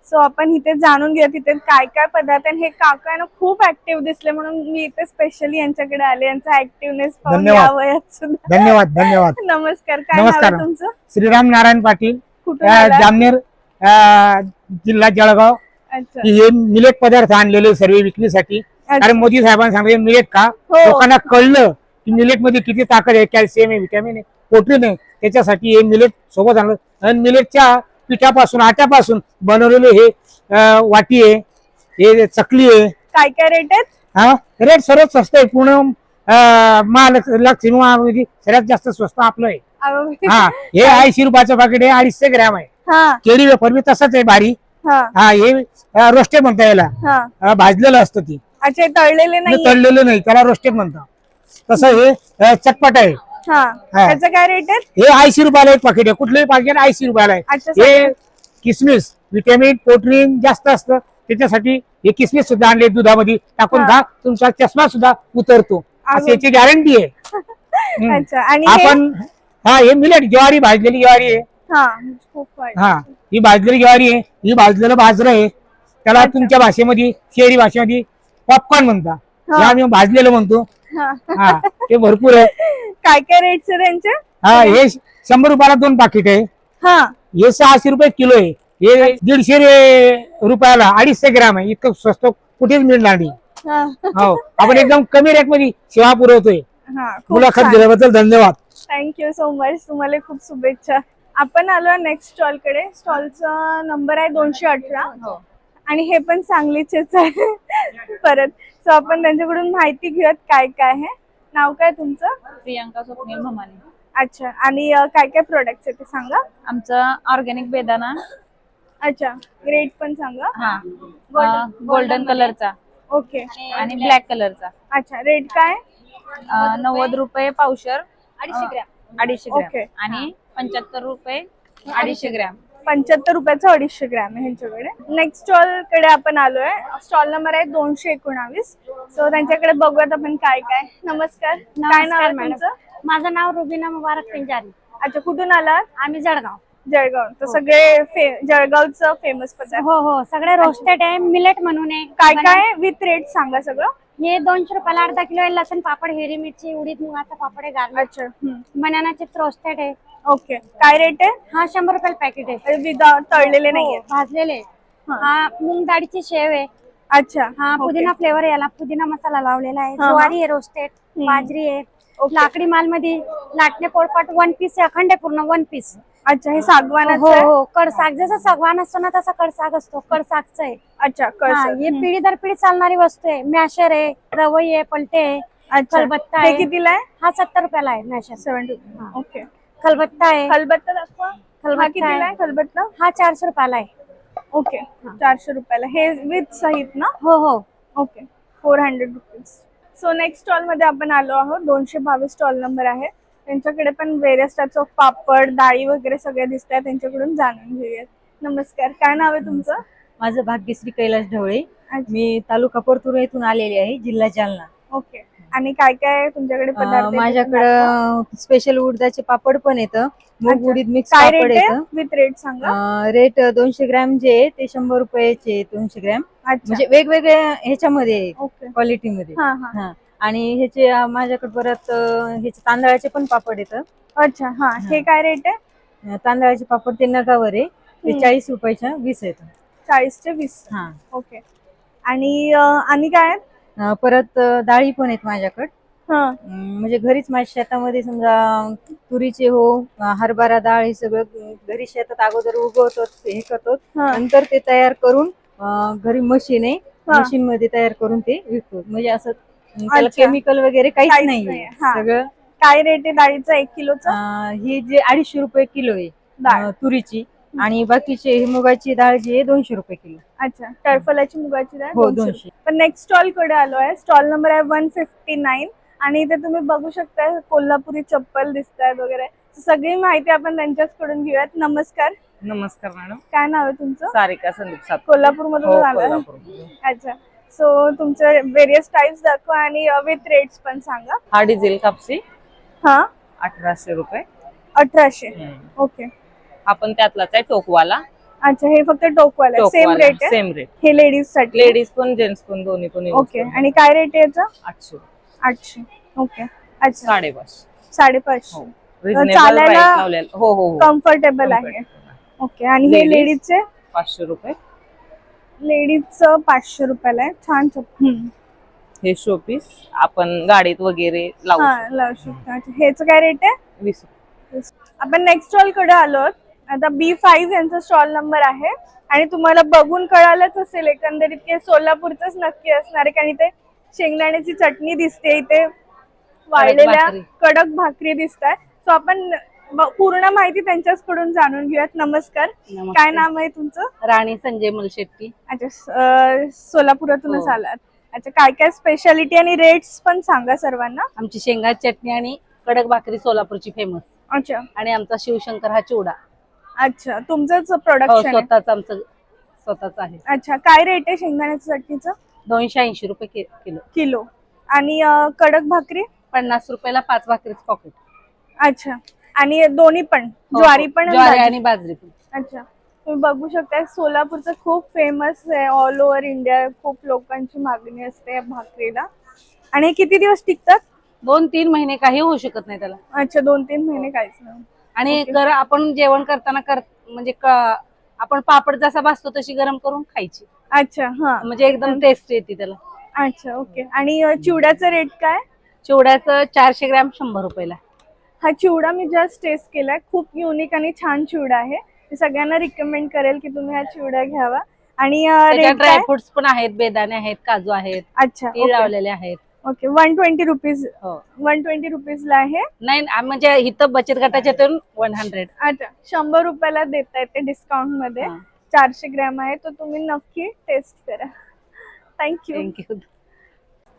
सो आपण इथे जाणून घेऊया तिथे काय काय पदार्थ आहे. हे काका ना खूप ऍक्टिव्ह दिसले म्हणून मी इथे स्पेशली यांच्याकडे आले, यांचा ऍक्टिव्हनेस पाहून या वयात सुद्धा. धन्यवाद धन्यवाद. नमस्कार, काय नाव आहे तुमचं? श्रीराम नारायण पाटील, कुठून आलात? जामनेर जिल्हा जळगाव. अच्छा. हे मिलेट पदार्थ आणलेले सर्व विक्रीसाठी. कारण मोदी साहेबांनी सांगितले मिलेट का, लोकांना कळलं की मिलेट मध्ये किती ताकद आहे, कॅल्शियम आहे, व्हिटॅमिन आहे, प्रोटीन आहे, त्याच्यासाठी हे मिलेट सोबत आणलं. आणि मिलेटच्या पिठापासून आट्यापासून बनवलेले हे वाटी आहे, हे चकली आहे. काय काय रेट आहेत? हा रेट सर्वात स्वस्त आहे. पूर्ण महालक्ष्मी सर्वात जास्त स्वस्त आपलं आहे. हा हे 80 रुपयाचं पाकिट आहे, 250 ग्रॅम आहे. केळी वेफर बी तसंच आहे भारी. हा हे रोस्टेड म्हणता याला, भाजलेलं असतं ती. अच्छा, तळलेले नाही? तळलेलं नाही, त्याला रोस्टेड म्हणतात. तसं हे चटपट आहे. त्याचं काय रेट आहे? हे 80 रुपयाला एक पाकिट आहे, कुठलंही पाकिट 80 रुपयाला आहे. हे किसमिस व्हिटॅमिन प्रोटीन जास्त असतं, त्याच्यासाठी हे किसमिस सुद्धा आणले, दुधामध्ये टाकून खा, तुमचा चष्मा सुद्धा उतरतो, अशी याची गॅरंटी आहे. अच्छा. आणि आपण हे मिलेट ज्वारी, भाजलेली ज्वारी आहे. ही भाजलेली ज्वारी आहे, ही भाजलेलं बाजरं आहे. त्याला तुमच्या भाषेमध्ये, शहरी भाषेमध्ये पॉपकॉर्न म्हणतात, हे आम्ही भाजलेलं म्हणतो. हा ते भरपूर आहे. काय काय रेट त्यांचे? हा हे 100 रुपयाला 2 पाकिट आहे. हे 600 रुपये किलो आहे. हे 150 रुपयाला 250 ग्राम आहे. इतकं स्वस्त कुठेच मिळणार नाही. हो, आपण एकदम कमी रेट मध्ये सेवा पुरवतोय. मुलाखत दिल्याबद्दल धन्यवाद. थँक्यू सो मच, तुम्हाला खूप शुभेच्छा. आपण आलो नेक्स्ट स्टॉल कडे. स्टॉलचा नंबर आहे 218, आणि हे पण सांगलीचेच आहे परत. सो आपण त्यांच्याकडून माहिती घेऊयात काय काय आहे. नाव काय तुमचं? प्रियांका स्वप्नील भमाने. अच्छा. आणि काय काय प्रोडक्ट्स आहेत ते सांगा. आमचं ऑर्गॅनिक बेदाना. अच्छा. रेट पण सांगा. हा गोल्डन कलरचा. ओके. आणि ब्लॅक कलरचा. अच्छा. रेट काय? 90 रुपये पावशर, 250 ग्रॅम. ओके. आणि 75 रुपये 250 ग्रॅम. 75 रुपयाचं 250 ग्रॅम आहे ह्यांच्याकडे. नेक्स्ट स्टॉल कडे आपण आलोय. स्टॉल नंबर आहे 219. सो त्यांच्याकडे बघूयात आपण काय काय. नमस्कार, काय नाव आहे तुमचं? माझं नाव रुबीना मुबारक पिंजारी. अच्छा. कुठून आलात? आम्ही जळगाव. जळगाव. तर सगळे जळगावचं फेमस पदार्थ. हो हो, सगळे रोस्टेड आहे, मिलेट म्हणून आहे. काय काय विथ रेट सांगा सगळं. हे 200 रुपयाला अर्धा किलो आहे. लसूण पापड, हिरवी मिरची, उडीद मुगाचा पापड आहे, गार्लिक, अच्छा. बनाना चिप्स रोस्टेड आहे. ओके. काय रेट आहे? हा 100 रुपयाला पॅकेट आहे. विदाउट तळलेले नाहीये. हो, भाजलेले. हा. हा मूग डाळीची शेव आहे. अच्छा. हा ओके. पुदिना फ्लेवर आहे, याला पुदिना मसाला लावलेला आहे. हा. ज्वारी आहे रोस्टेड, बाजरी आहे. ओके. लाकडी माल मध्ये लाटणे पोळपाट 1 पीस आहे, अखंड आहे पूर्ण 1 पीस. अच्छा, हे सागवानाचं हो आहे? हो, कडसाग जसं सागवान असतो ना तसा कडसाग असतो, कडसागचं आहे. अच्छा, हा, कसं? हे पिढी दर पिढी चालणारी वस्तू आहे. मॅशर आहे, रवई आहे, पलटे आहे, अच्छा. खलबत्ता हे आहे. कितीला आहे? हा 70 रुपयाला आहे मॅशर. 70. हा. ओके. खलबत्ता आहे. खलबत्ता दाखवा. हा कितीला आहे आहे. खलबत्ता? हा 400 रुपयाला आहे. ओके. 400 रुपयाला. हे विथ सहित ना? हो हो. Okay. 400 rupees. So next stall मध्ये आपण आलो आहोत. 222 स्टॉल नंबर आहे. त्यांच्याकडे पण व्हेरियस टाइप्स ऑफ पापड, डाळी वगैरे सगळे दिसत आहेत. त्यांच्याकडून जाणून घेऊयात. नमस्कार, काय नाव आहे तुमचं? माझं भाग्यश्री कैलास ढवळे. अच्छा. मी तालुका परतूर येथून आलेली आहे, जिल्हा जालना. ओके. आणि काय काय तुमच्याकडे पदार्थ आहेत? माझ्याकडं स्पेशल उडदाचे पापड पण येतं, मूग अच्छा. उडीद मिक्स काय पापड रेट आहे? येतं. विथ रेट सांगा. रेट 200 ग्रॅम जे आहे ते 100 रुपयाचे 200 ग्रॅम. अच्छा. म्हणजे वेगवेगळ्या ह्याच्यामध्ये ओके. क्वालिटीमध्ये. हा हा. हा. आणि ह्याचे माझ्याकडे परत ह्याचे तांदळाचे पण पापड येतं. अच्छा. हा, हे काय रेट आहे? तांदळाचे पापड ते नगावर आहे, ते 40 रुपयाच्या 20 येतं. 40 चे 20. हा. ओके. आणि काय आहेत? परत डाळी पण आहेत माझ्याकडे. हा. म्हणजे घरीच माझ्या शेतामध्ये समजा तुरीचे हो, हरभरा डाळ हे सगळं घरी शेतात अगोदर उगवतो, हे करतो, हा. नंतर ते तयार करून घरी मशीन आहे, हा. मशीन मध्ये तयार करून ते विकतो. म्हणजे असं त्याला अच्छा. केमिकल वगैरे काहीच काहीच नाहीये. नाहीये. हा. सगळं काय रेट आहे डाळीचा 1 किलोचा? हे जे 250 रुपये किलो आहे डाळ. तुरीची, आणि बाकीचे ही मुगाची डाळ जी आहे 200 रुपये किलो. अच्छा. टरफलाची मुगाची डाळ हो 200. 200. पण नेक्स्ट स्टॉल कडे आलो आहे. स्टॉल नंबर आहे 159. आणि इथे तुम्ही बघू शकता कोल्हापुरी चप्पल दिसतात वगैरे. सगळी माहिती आपण त्यांच्याचकडून घेऊयात. नमस्कार, नमस्कार मॅडम. काय नाव आहे तुमचं? सारिका संदीप सात. कोल्हापूर मधून आलं? अच्छा. सो तुमचे व्हेरियस टाइप्स दाखवा आणि विथ रेट्स पण सांगा. हा डिझेल कापसी हा. 1800 रुपये. 1800. ओके. आपण त्यातलाच आहे टोकवाला. अच्छा, हे फक्त टोकवाला सेम रेट आहे? Same rate. हे लेडीज साठी? लेडीज पण जेंट्स पण दोन्ही पण use ओके. करू. आणि काय रेट आहे याचा? 800. 800. ओके. अच्छा. 550. 550. Reasonable चालायला price लावलेलं. हो हो हो. कम्फर्टेबल आहे. ओके. आणि हे Ladies? लेडीजचे? 500 रुपये. लेडीजचं 500 रुपयाला आहे. छान चप्पल. हे शोपीस आपण गाडीत वगैरे लावू हा, लावू शकतो. अच्छा, ह्याचं काय रेट आहे? 20 रुपये. आपण नेक्स्ट स्टॉल कडे आलोत. आता B5 यांचा स्टॉल नंबर आहे. आणि तुम्हाला बघून कळालंच असेल एकंदरीत की सोलापूरच नक्की असणार आहे, कारण इथे शेंगदाण्याची चटणी दिसते, इथे वाळलेल्या भाकरी. कडक भाकरी दिसतात. सो आपण पूर्ण माहिती त्यांच्याचकडून जाणून घेऊयात. नमस्कार, काय नाव आहे तुमचं? राणी संजय मलशेट्टी. अच्छा. सोलापुरातूनच हो. आलात. अच्छा, काय काय स्पेशालिटी आणि रेट्स पण सांगा सर्वांना. आमची शेंगा चटणी आणि कडक भाकरी सोलापूरची फेमस. अच्छा. आणि आमचा शिवशंकर हा चिवडा. अच्छा, तुमचंच हो, प्रोडक्शन आहे? स्वतःच आहे. अच्छा, काय रेट आहे शेंगदाण्याच्या चटणीचं? 280 रुपये किलो. किलो. आणि कडक भाकरी? 50 रुपयाला 5 भाकरीच पॉकेट. अच्छा. आणि दोन्ही पण, हो, ज्वारी पण आणि ज्वारी बाजरी? आणि बाजरी पण. अच्छा. तुम्ही बघू शकता सोलापूरचं खूप फेमस आहे. ऑल ओव्हर इंडिया खूप लोकांची मागणी असते या भाकरीला. आणि हे किती दिवस टिकतात? 2-3 महिने काही होऊ शकत नाही त्याला. अच्छा, 2-3 महिने काहीच नाही. आणि ओके. आपण जेवण करताना म्हणजे आपण पापड जसा भाजतो तशी गरम करून खायची. अच्छा. हा. म्हणजे एकदम टेस्ट येते त्याला. अच्छा. ओके. आणि चिवड्याचा रेट काय? चिवड्याचं 400 ग्रॅम 100 रुपयाला. हा चिवडा मी जस्ट टेस्ट केलाय. खूप युनिक आणि छान चिवडा आहे. मी सगळ्यांना रिकमेंड करेल की तुम्ही हा चिवडा घ्यावा. आणि रेट काय? ड्रायफ्रुट्स पण आहेत, बेदाणे आहेत, काजू आहेत, अच्छा. तीळ लावलेले आहेत. ओके. 120 रुपीज. हो. 120 रुपीजला आहे. नाही म्हणजे इथं बचत गटाच्या 100. अच्छा, 100 रुपयाला देता येते डिस्काउंट मध्ये. 400 ग्रॅम आहे, तर तुम्ही नक्की टेस्ट करा. थँक्यू. थँक्यू.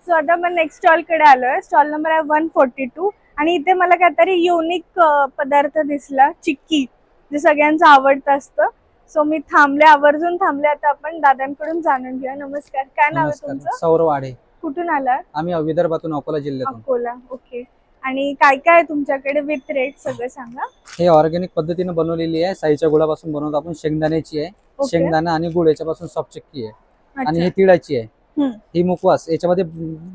सो आता आपण नेक्स्ट स्टॉल कडे आलोय. स्टॉल नंबर आहे 142. आणि इथे मला काहीतरी युनिक पदार्थ दिसला, चिक्की, जे सगळ्यांचं आवडतं असतं. सो मी आवर्जून थांबले. आता आपण दादांकडून जाणून घेऊया. नमस्कार, काय नाव आहे तुमचं? सौरव वाडे. कुठून आला? आम्ही विदर्भातून, अकोला जिल्ह्यातून. अकोला. ओके. आणि काय काय आहे तुमच्याकडे विथ रेट सगळं सांगा. हे ऑर्गॅनिक पद्धतीने बनवलेली आहे. साईच्या गुळापासून बनवतो आपण. शेंगदाण्याची आहे, ओके. शेंगदाणा आणि गुळ याच्यापासून सॉफ्ट चिक्की आहे. आणि अच्छा. ही तिळाची आहे. हम्म. ही मुकवास, याच्यामध्ये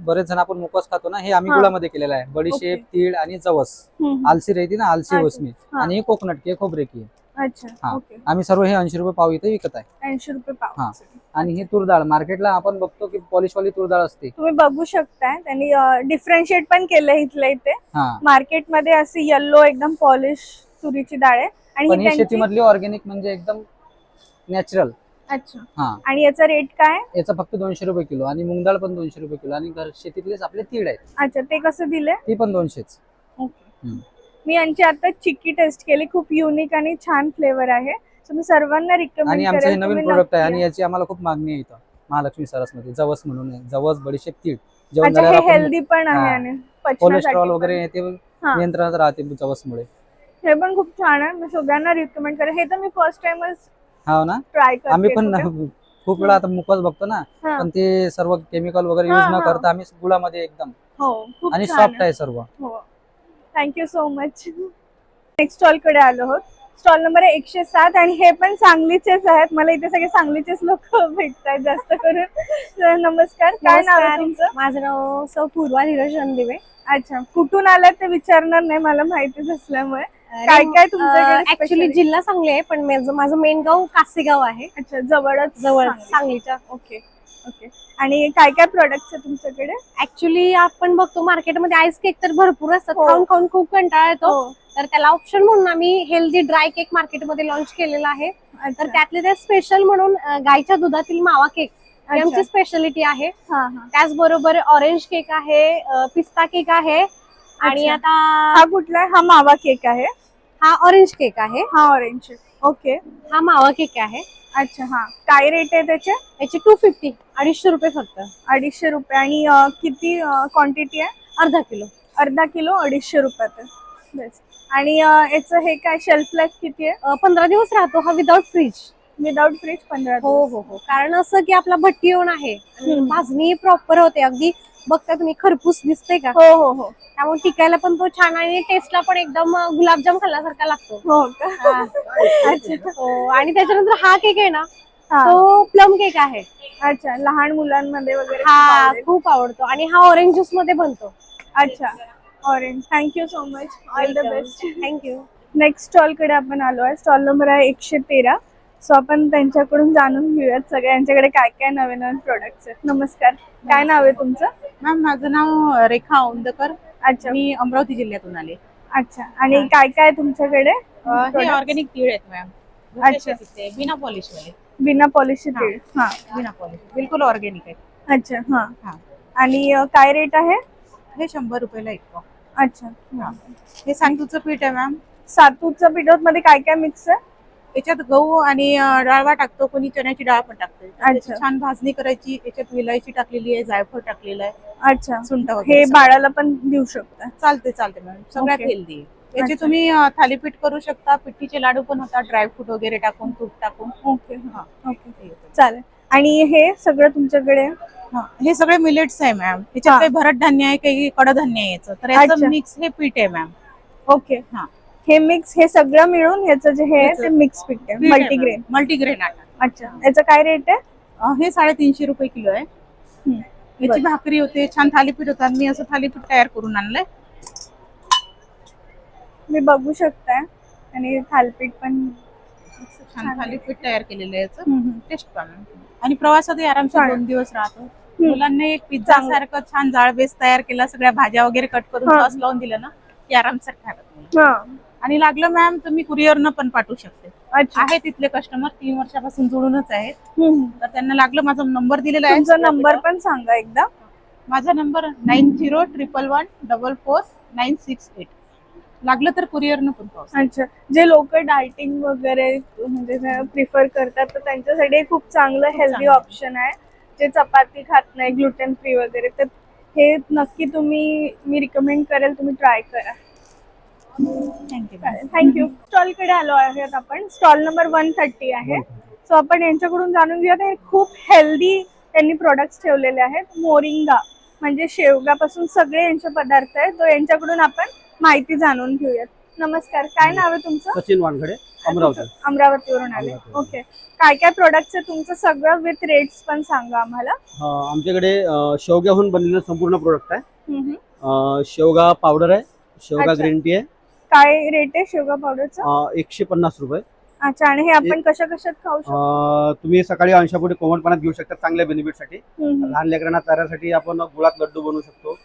बरेच जण आपण मुकवास खातो ना, हे आम्ही हा. गुळामध्ये केलेला आहे. बडीशेप, ओके. तीळ आणि जवस, हम्म. आलसी राहते ना, आलसी अच्छा. ओसमी, हा. आणि हे कोकोनट की खोबरे की. अच्छा. हा. ओके. आम्ही सर्व हे 80 रुपये पाव इथे विकत आहे. 80 रुपये पाव. हा. आणि ही तूर डाळ मार्केटला आपण बघतो की पॉलिशवाली तूर डाळ असते. तुम्ही बघू शकताय त्यांनी डिफरन्शिएट पण केलंय इथल्या इथे. हा. मार्केटमध्ये अशी येल्लो एकदम पॉलिश तुरीची डाळ आहे आणि पण ही ही त्यांची. शेतीमधली ऑर्गॅनिक म्हणजे एकदम नॅचरल. अच्छा. हा. आणि याचा रेट काय आहे? याचा फक्त 200 रुपये किलो, आणि मूग डाळ पण 200 रुपये किलो, आणि घर शेतीतलेच आपले तीळ आहेत, अच्छा, ते कसं दिले? ती पण 200च. ओके. मी यांची आता चिक्की टेस्ट केली, खूप युनिक आणि छान फ्लेवर आहे. सो मी सर्वांना आणि रिकमेंड आमचं हे करेल नवीन प्रोडक्ट आहे, आणि याची आम्हाला खूप मागणी आहे इथं महालक्ष्मी सरसमध्ये. जवस म्हणून आहे, जवस, बडीशेप, तीळ. जेवण अच्छा, झाल्यावर हे आपण हेल्दी पण आहे हा. आणि पचनासाठी कोलेस्ट्रॉल पण. वगैरे ते हा. नियंत्रणात राहते जवसमुळे. हे पण खूप छान आहे, मी सगळ्यांना रिकमेंड करेल. हे तर मी फर्स्ट टाइमच हा ना, ट्राय करते. आम्ही पण कुठे. खूप वेळा आता मुकवास बघतो ना, हा. पण ते सर्व केमिकल वगैरे हा, यूज न हा. करता आम्ही गुळामध्ये एकदम, हो, खूप आणि छान सॉफ्ट आहे सर्व. हो, thank you so much. Next stall कडे आलो आहोत. स्टॉल नंबर आहे 107, आणि हे पण सांगलीचेच आहेत. मला इथे सगळे सांगलीचेच लोक भेटतात जास्त करून. तर नमस्कार, काय नाव आहे तुमचं? माझं नाव सौ पूर्वा धीरज रणदिवे. अच्छा, कुठून आलात ते विचारणार नाही, मला माहितीच असल्यामुळे. काय काय तुमच्याकडे ऍक्च्युली special? जिल्हा सांगली आहे, पण माझं मेन गाव कासेगाव आहे. अच्छा, जवळच जवळ सांगली. सांगलीच्या. Okay okay. आणि काय काय प्रोडक्ट्स आहे तुमच्याकडे? ऍक्च्युली आपण बघतो मार्केटमध्ये आईस केक तर भरपूर असतात, हो. खाऊन खाऊन खूप कंटाळा येतो. हो. तर त्याला ऑप्शन म्हणून आम्ही हेल्दी ड्राय केक मार्केटमध्ये लॉन्च केलेला आहे. तर अच्छा. त्यातले ते स्पेशल म्हणून गाईच्या दुधातील मावा केक ही अच्छा. आमची स्पेशालिटी आहे. हा हा. त्याचबरोबर ऑरेंज केक आहे, पिस्ता केक आहे, आणि अच्छा. आता हा कुठला आहे? हा मावा केक आहे. हा ऑरेंज केक आहे. हा ऑरेंज. ओके. हा मावा केक आहे. अच्छा. हा, काय रेट आहे त्याचे? याचे 250, 250 रुपये फक्त. 250 रुपये. आणि किती क्वांटिटी आहे? अर्धा किलो. अर्धा किलो 250 रुपयात. बेस्ट. आणि याचं हे काय शेल्फ लाईफ किती आहे? 15 दिवस राहतो हा विदाउट फ्रीज. विदाउट फ्रीज 15 हो दिवस. हो हो. कारण असं की आपला भट्टी येऊन आहे, हम्म. भाजणी प्रॉपर होते. अगदी बघता तुम्ही खरपूस दिसते का? हो हो हो. त्यामुळे टिकायला पण तो छान, आणि टेस्टला पण एकदम गुलाबजाम खाल्ल्यासारखा लागतो. हो का? हा. अच्छा. हो. आणि त्याच्यानंतर हा केक आहे ना, हा. तो प्लम केक आहे. अच्छा, लहान मुलांमध्ये वगैरे खूप हा आवडेल. खूप आवडतो, आणि हा ऑरेंज ज्यूस मध्ये बनतो. अच्छा, orange. Thank you so much. All the best. Thank you. Next stall कडे आपण आलो आहे. स्टॉल नंबर आहे 113. सो आपण त्यांच्याकडून जाणून घेऊयात सगळ्यांच्याकडे काय काय नवीन नवीन प्रोडक्ट्स आहेत. नमस्कार, काय नाव आहे तुमचं? मॅम, माझं नाव रेखा औंदकर. अच्छा. मी अमरावती जिल्ह्यातून आले. अच्छा. आणि काय काय आहे तुमच्याकडे? हे products? ऑर्गॅनिक तीळ आहेत मॅम. अच्छा. अच्छा. बिना पॉलिश वाले. बिना पॉलिश हा. तीळ. हा. बिना पॉलिश, बिलकुल ऑर्गॅनिक आहे. अच्छा. हा. हा. आणि काय रेट आहे? हे 100 रुपयाला एक पाव. अच्छा. हा. हे सातूचं पीठ आहे मॅम. सातूचं पिठोत मध्ये काय काय मिक्स आहे? याच्यात गहू आणि डाळवा टाकतो, कोणी चण्याची डाळ पण टाकते. त्याची अच्छा. छान भाजणी करायची. याच्यात विलायची टाकलेली आहे, जायफळ टाकलेलं आहे, अच्छा. सुंठ हे वगैरे सगळं. बाळाला पण देऊ शकता? चालते मॅम, सगळ्यात ओके. हेल्दी. याचे अच्छा. तुम्ही थालीपीठ करू शकता, पिठीचे लाडू पण होतात, ड्रायफ्रूट वगैरे टाकून, तूप टाकून. ओके. हा. ओके, चालेल. आणि हे सगळं तुमच्याकडे? हा, हे सगळे मिलेट्स आहे मॅम. हा. याच्यात काही भरड धान्य आहे, काही कडधान्य आहे याचं. तर अच्छा. याचं मिक्स हे पीठ आहे मॅम. ओके. हा. हे मिक्स, हे सगळं मिळून ह्याचं जे हे आहे ते मिक्स पीठ आहे, मल्टीग्रेन. मल्टीग्रेन आटा. अच्छा. याचं काय रेट आहे? हे 350 रुपये किलो आहे. याची बरं. भाकरी होते, छान थालीपीठ होतात. मी असं थालीपीठ तयार करून आणलंय. मी बघू शकताय. आणि थालपीठ पण छान थालीपीठ तयार केलेलं आहे याचं. हम्म, हम्म. टेस्ट पण. आणि प्रवासातही आरामशीर छान. 2 दिवस राहतो. मुलांना एक पिझ्झा चांगलं. सारखं छान जाळ बेस तयार केला, सगळ्या भाज्या वगैरे कट करून हा. सॉस लावून दिलं ना, की आरामशीर खातात. हा. आणि लागलं मॅम तुम्ही कुरिअरनं पण पाठवू शकते. अच्छा. आहे तिथले कस्टमर 3 वर्षापासून जुळूनच आहेत. हम्म. तर त्यांना लागलं, माझा नंबर दिलेला आहे. तुमचा नंबर पण सांगा एकदा. माझा नंबर 9011144968. लागलं तर कुरिअरनं पण पाठवू. अच्छा. जे लोक डायटिंग वगैरे म्हणजे प्रिफर करतात, तर त्यांच्यासाठी खूप चांगलं हेल्दी चांगलं. ऑप्शन आहे. जे चपाती खात नाही, ग्लुटेन फ्री वगैरे, तर हे नक्की मी रिकमेंड करेल, तुम्ही ट्राय करा. थँक्यू. थँक्यू. स्टॉल कडे आलो आहेत आपण. स्टॉल नंबर 130 आहे. सो आपण यांच्याकडून जाणून घेऊयात. हे खूप हेल्दी त्यांनी प्रोडक्ट्स ठेवलेले आहेत. मोरिंगा म्हणजे शेवगापासून सगळे यांचे पदार्थ आहेत. तो यांच्याकडून आपण माहिती जाणून घेऊयात. नमस्कार, काय नाव आहे तुमचं? सचिन वानखडे, अमरावती. अमरावतीवरून आले. ओके, काय काय प्रोडक्ट्स आहे तुमचं? सगळं विथ रेट्स पण सांगा आम्हाला. आमच्याकडे शेवग्याहून बनलेलं संपूर्ण प्रोडक्ट आहे. शेवगा पावडर आहे, शेवगा अच्छा. ग्रीन टी आहे. काय रेट आहे शेवगा पावडरचा? 150 रुपये. अच्छा, आणि हे आपण कशा कशात खाऊ शकतो? तुम्ही सकाळी अंशापोटी कोमट पाण्यात घेऊ शकता चांगल्या बेनिफिटसाठी. हम्म, लहान लेकरांना चाऱ्यासाठी आपण गुळात लड्डू बनवू शकतो,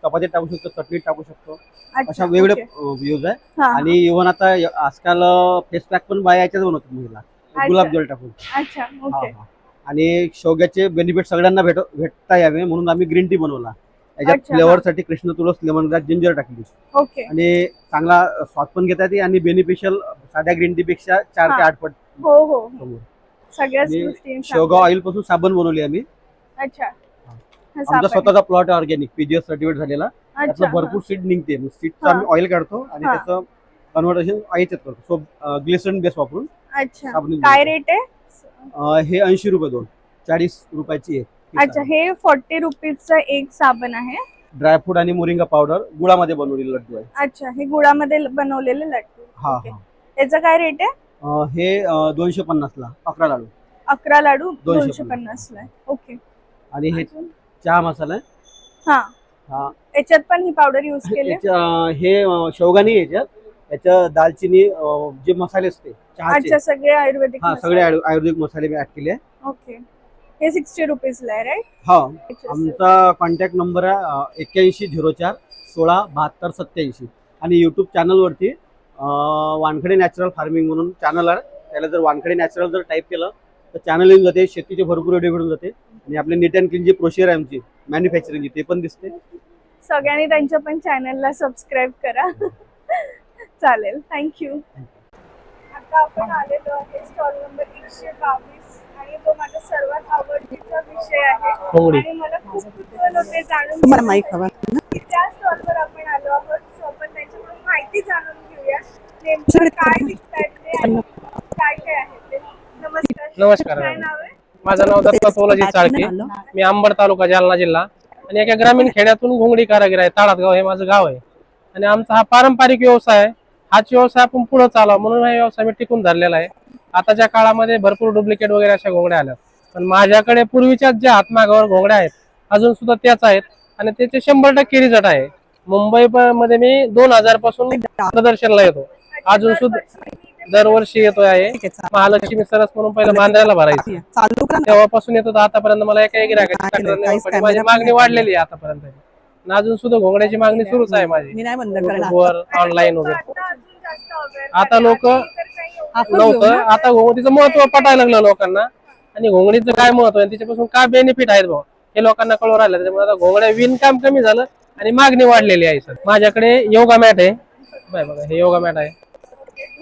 चपातीत टाकू शकतो, चटणीत टाकू शकतो. अच्छा, अशा वेगळे ओके. यूज आहे. हा, हा. आणि इव्हन आता आजकाल फेस पॅक पण बाया याच्यात बनवतात महिला, गुलाब जल टाकून. अच्छा, हा, ओके. हा. आणि शेवग्याचे बेनिफिट सगळ्यांना भेटता यावे म्हणून आम्ही ग्रीन टी बनवला. याच्यात अच्छा, फ्लेवर साठी कृष्ण तुळस, लेमन ग्रास, जिंजर टाकली ओके. आणि चांगला स्वाद पण घेता येते आणि बेनिफिशियल साध्या ग्रीन टी पेक्षा 4 ते 8 पट हो हो, समोर. सगळ्याच आणि गोष्टी शेवगा ऑइल पासून साबण बनवली आम्ही. अच्छा, आमचा स्वतःचा प्लॉट ऑर्गॅनिक पीजीएस सर्टिफिकेट झालेला. अच्छा, त्यातलं भरपूर सीड निघते. सीडचं हा. आम्ही ऑइल काढतो आणि हा. त्याचं कन्व्हर्टेशन ऑइलच्यात करतो. सो ग्लिसरीन बेस वापरून अच्छा. साबण काय रेट आहे? हे 80 रुपये 2, 40 रुपयाची आहे. अच्छा, हे 40 रुपीजचं एक साबण आहे. ड्रायफ्रूट आणि मोरिंगा पावडर गुळामध्ये बनवलेली लड्डू आहे. अच्छा, हे गुळामध्ये बनवलेले लड्डू. हा ओके. हा. याचं काय रेट आहे? हे 250 ला 11 लाडू. 11 लाडू 250 250 ला. ओके. आणि हे अजून? चहा मसाला आहे. हा, हा. याच्यात पण ही पावडर यूज केली? हे शेवगा नाही याच्यात. याच्या दालचिनी जे मसाले असते चहाचे, अच्छा, सगळे आयुर्वेदिक हा सगळे आयुर्वेदिक मसाले मी ऍड केले आहे. ओके. हे 60 रुपीज ला आहे, राईट? हा. आमचा कॉन्टॅक्ट नंबर आहे 8104 16 72 87. आणि युट्यूब चॅनलवरती वानखडे नॅचरल फार्मिंग म्हणून चॅनल आहे. त्याला जर वानखडे नॅचरल जर टाईप केलं तर चॅनल येऊन जाते. शेतीचे भरपूर व्हिडिओ भेटून जाते आणि आपले नीट अँड क्लीन जी प्रोसिजर आहे आमची मॅन्युफॅक्चरिंगची ते पण दिसते. सगळ्यांनी त्यांच्या पण चॅनलला सबस्क्राईब करा. चालेल, थँक्यू. आता आपण आलेलो आहे स्टॉल नंबर 122 आणि तो माझा सर्वात आवडतीचा विषय आहे. आणि मला खूप कुतूहल होते जाणून घेण्यासाठी की त्या स्टॉलवर आपण आलो आहोत. सो आपण त्यांच्याकडून माहिती जाणून घेऊया नेमकं काय विकतायत ते आणि काय काय आहे ते. नमस्कार. नमस्कार. काय नाव आहे? माझं नाव दत्ता सोलाजी चाळके. मी अंबड तालुका जालना जिल्हा आणि एका ग्रामीण खेड्यातून घोंगडी कारागीर आहे. ताळातगाव हे माझं गाव आहे आणि आमचा हा पारंपरिक व्यवसाय आहे. हाच व्यवसाय आपण पुढे चालवा म्हणून हा व्यवसाय मी टिकून धरलेला आहे. आताच्या काळामध्ये भरपूर डुप्लिकेट वगैरे अशा घोंगड्या आल्या, पण माझ्याकडे पूर्वीच्याच ज्या हातमागावर घोंगड्या आहेत अजून सुद्धा त्याच आहेत आणि त्याचे 100% रिझल्ट आहे. मुंबई मध्ये मी 2000 पासून प्रदर्शनला येतो. अजून सुद्धा दरवर्षी येतोय आहे. महालक्ष्मी सरस म्हणून पहिलं बांद्र्याला भरायचं, तेव्हापासून येतो आतापर्यंत मला एका गिऱ्हाईकाची तक्रार नाही पडली. माझी मागणी वाढलेली आहे आतापर्यंत आणि अजून सुद्धा घोंगड्याची मागणी सुरूच आहे माझी ऑनलाईन वगैरे. आता लोक नव्हतं, आता घोंगडीचं महत्व पटायला लागलं लोकांना आणि घोंगडीचं काय महत्व आहे त्याच्यापासून काय बेनिफिट आहेत भाऊ हे लोकांना कळून राहिलं. त्याच्यामुळे आता घोंगड्या विणकाम कमी झालं आणि मागणी वाढलेली आहे. सर माझ्याकडे योगा मॅट आहे. बघा हे योगा मॅट आहे.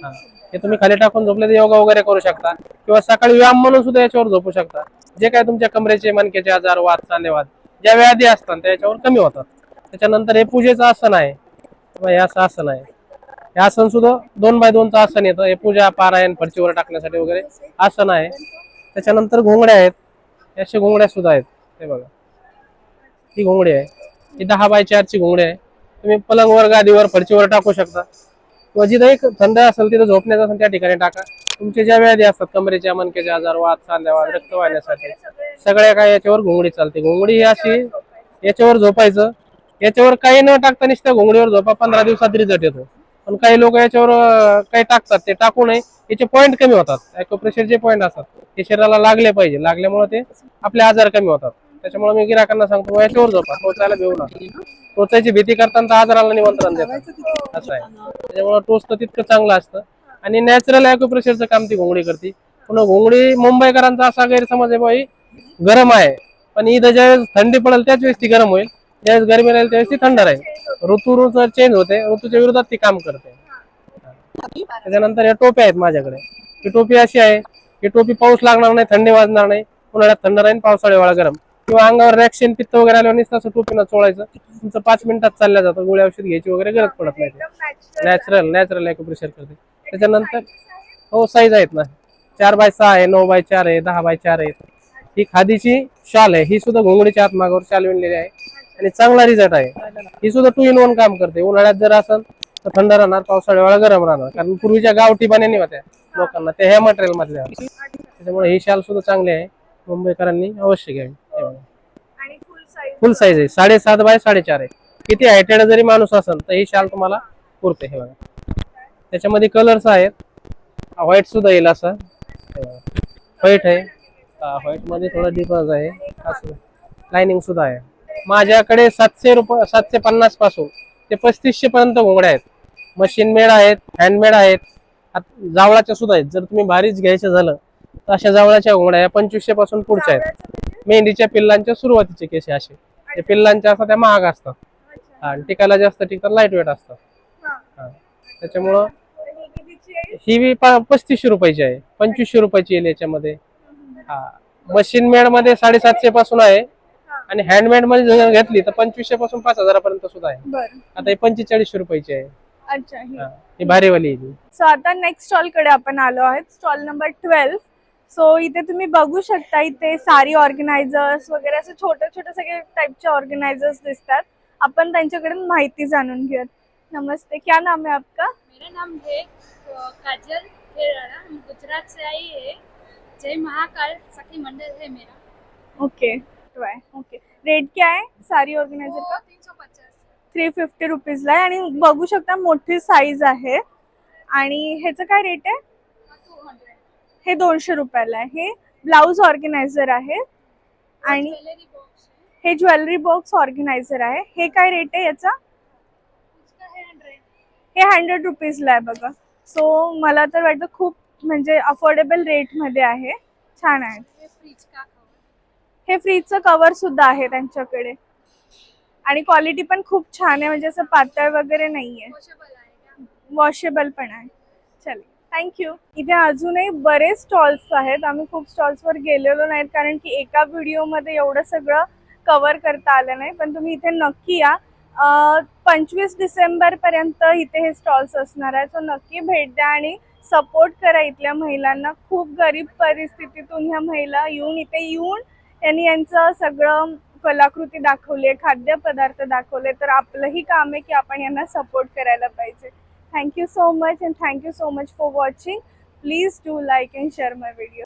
हा, हे तुम्ही खाली टाकून झोपले तर योगा वगैरे करू शकता किंवा सकाळी व्यायाम म्हणून सुद्धा याच्यावर झोपू शकता. जे काय तुमच्या कमरेचे मणक्याचे आजार, वात, सांधेवात ज्या व्याधी असतात त्याच्यावर कमी होतात. त्याच्यानंतर हे पूजेचं आसन आहे. हे असं आसन आहे. हे आसन सुद्धा 2x2चं आसन येतं. हे पूजा पारायण फरचीवर टाकण्यासाठी वगैरे आसन आहे. त्याच्यानंतर घोंगड्या आहेत. अशा घोंगड्या सुद्धा आहेत. हे बघा ही घोंगडी आहे. ही 10x4ची घोंगडी आहे. तुम्ही पलंगवर, गादीवर, फरचीवर टाकू शकता किंवा जिथं एक थंड असेल तिथं झोपण्याचं असेल त्या ठिकाणी टाका. तुमचे ज्या व्याधी असतात कमरेच्या, मणक्याचे आजार, वात, सांधेवात, रक्त वाढण्यासाठी सगळ्या काय याच्यावर घोंगडी चालते. घोंगडी ही अशी याच्यावर झोपायचं, याच्यावर काही न टाकता नुसत्या घोंगडीवर झोपा, 15 दिवसात रिझल्ट येतो. पण काही लोक याच्यावर काही टाकतात, ते टाकू नये. याचे पॉईंट कमी होतात. ॲक्युप्रेशरचे पॉईंट असतात ते शरीराला लागले पाहिजे. लागल्यामुळे ते आपले आजार कमी होतात. त्याच्यामुळे मी गिराकांना सांगतो याच्यावर झोपा, टोचायला भेऊ नका. टोचायची भीती करताना आजाराला निमंत्रण देतात, असं आहे. त्याच्यामुळे टोच तर तितकं चांगलं असतं आणि नॅचरल ॲक्युप्रेशरचं काम ती घोंगडी करते. पुन्हा घोंगडी मुंबईकरांचा असा गैरसमज आहे बाई गरम आहे, पण इथं ज्यावेळेस थंडी पडेल त्याच वेळेस ती गरम होईल, ज्यावेळेस गरमी राहील त्यावेळेस ती थंड राहील. ऋतू चेंज होते, ऋतूच्या विरोधात ती काम करते. त्याच्यानंतर या टोप्या आहेत माझ्याकडे. ही टोपी अशी आहे, ही टोपी पाऊस लागणार नाही, थंडी वाजणार नाही, उन्हाळ्यात थंड राहील, पावसाळ्यात गरम किंवा अंगावर रॅक्शन पित्त वगैरे आल्यावर नुसतं टोपीनं चोळायचं, तुमचं 5 मिनिटात चालल्या जातं. गोळ्या औषध घ्यायची वगैरे गरज पडत नाही. नॅचरल ॲक्युप्रेशर करते. त्याच्यानंतर हो साईज आहेत ना, 4x6 आहे, 9x4 आहे, 10x4 आहे. ही खादीची शाल आहे. ही सुद्धा घोंगडीच्या हातमागावर शाल विणलेली आहे आणि चांगला रिझल्ट आहे. ही सुद्धा 2 in 1 काम करते. उन्हाळ्यात जर असेल तर थंड राहणार, पावसाळ्या वेळा गरम राहणार. कारण पूर्वीच्या गावठी बन्यानी होत्या लोकांना, त्या ह्या मटेरियल मधल्या, त्याच्यामुळे ही शाल सुद्धा चांगली आहे, मुंबईकरांनी अवश्य घ्यावी. हे बघा. आणि फुल साईज फुल साईज आहे, 7.5 बाय 4.5 आहे. किती हायटेड जरी माणूस असेल तर ही शाल तुम्हाला पुरते. हे बघा, त्याच्यामध्ये कलर्स आहेत, व्हाईट सुद्धा येईल असं. व्हाईट आहे, व्हाईट मध्ये थोडा डिफरन्स आहे, असं लाइनिंग सुद्धा आहे. माझ्याकडे 750 पासून ते 3500 पर्यंत घोंगड्या आहेत. मशीन मेड आहेत, हँडमेड आहेत, जावळाच्या सुद्धा आहेत. जर तुम्ही भारीच घ्यायचं झालं तर अशा जावळाच्या घोंगड्या 2500 पासून पुढच्या आहेत. मेंढीच्या पिल्लांच्या सुरुवातीचे केस असे, ते पिल्लांच्या असतात त्या महाग असतात आणि टिकायला जास्त टिकतात, लाईट वेट असतात. त्याच्यामुळं ही 3500 रुपयाची आहे, 2500 रुपयाची येईल याच्यामध्ये. मशीन मेड मध्ये 750 पासून आहे आणि हँडमेड मध्ये जर घेतली तर 2500 पासून 5000 पर्यंत सुद्धा आहे. आता ही 4500 रुपयाची आहे. अच्छा, ही भारीवाली आहे. सो आता नेक्स्ट स्टॉल कडे आपण आलो आहोत, स्टॉल नंबर 12. सो इथे तुम्ही बघू शकता, इथे सारी ऑर्गनायझर्स वगैरे असे छोटे छोटे सगळे टाइपचे ऑर्गनायझर्स दिसतात. आपण त्यांच्याकडून माहिती जाणून घेऊयात. नमस्ते, क्या नाम है आपका? मेरा नाम है काजल खेराड़ा, हम गुजरात से आई है। जय महाकाल सखी मंडल है मेरा। Okay okay. रेट क्या है सारी ऑर्गनायझर का? 350 350 रुपीजला आहे आणि बघू शकता मोठी साईज आहे. आणि ह्याचं काय रेट आहे? 200 हे 200 रुपयाला आहे. हे ब्लाउज ऑर्गनायझर आहे आणि ज्वेलरी बॉक्स हे ज्वेलरी बॉक्स ऑर्गनायझर आहे. हे काय रेट आहे याचा? इसका है 100. हे 100 रुपीजला आहे बघा. सो मला तर वाटतं खूप म्हणजे अफोर्डेबल रेटमध्ये आहे, छान आहे. ये फ्रिज का कवर, हे फ्रीजचं कवर सुद्धा आहे त्यांच्याकडे आणि क्वालिटी पण खूप छान आहे, म्हणजे असं पातळ वगैरे नाहीये, वॉशेबल आहे. वॉशेबल पण आहे. चल, थँक्यू. इथे अजूनही बरेच स्टॉल्स आहेत. आम्ही खूप स्टॉल्सवर गेलेलो नाहीत कारण की एका व्हिडिओमध्ये एवढं सगळं कव्हर करता आलं नाही, पण तुम्ही इथे नक्की या. 25 डिसेंबरपर्यंत इथे हे स्टॉल्स असणार आहे. सो नक्की भेट द्या आणि सपोर्ट करा इथल्या महिलांना. खूप गरीब परिस्थितीतून ह्या महिला येऊन यांनी यांचं सगळं कलाकृती दाखवली आहे, खाद्यपदार्थ दाखवले. तर आपलंही काम आहे की आपण यांना सपोर्ट करायला पाहिजे. Thank you so much and thank you so much for watching. Please do like and share my video.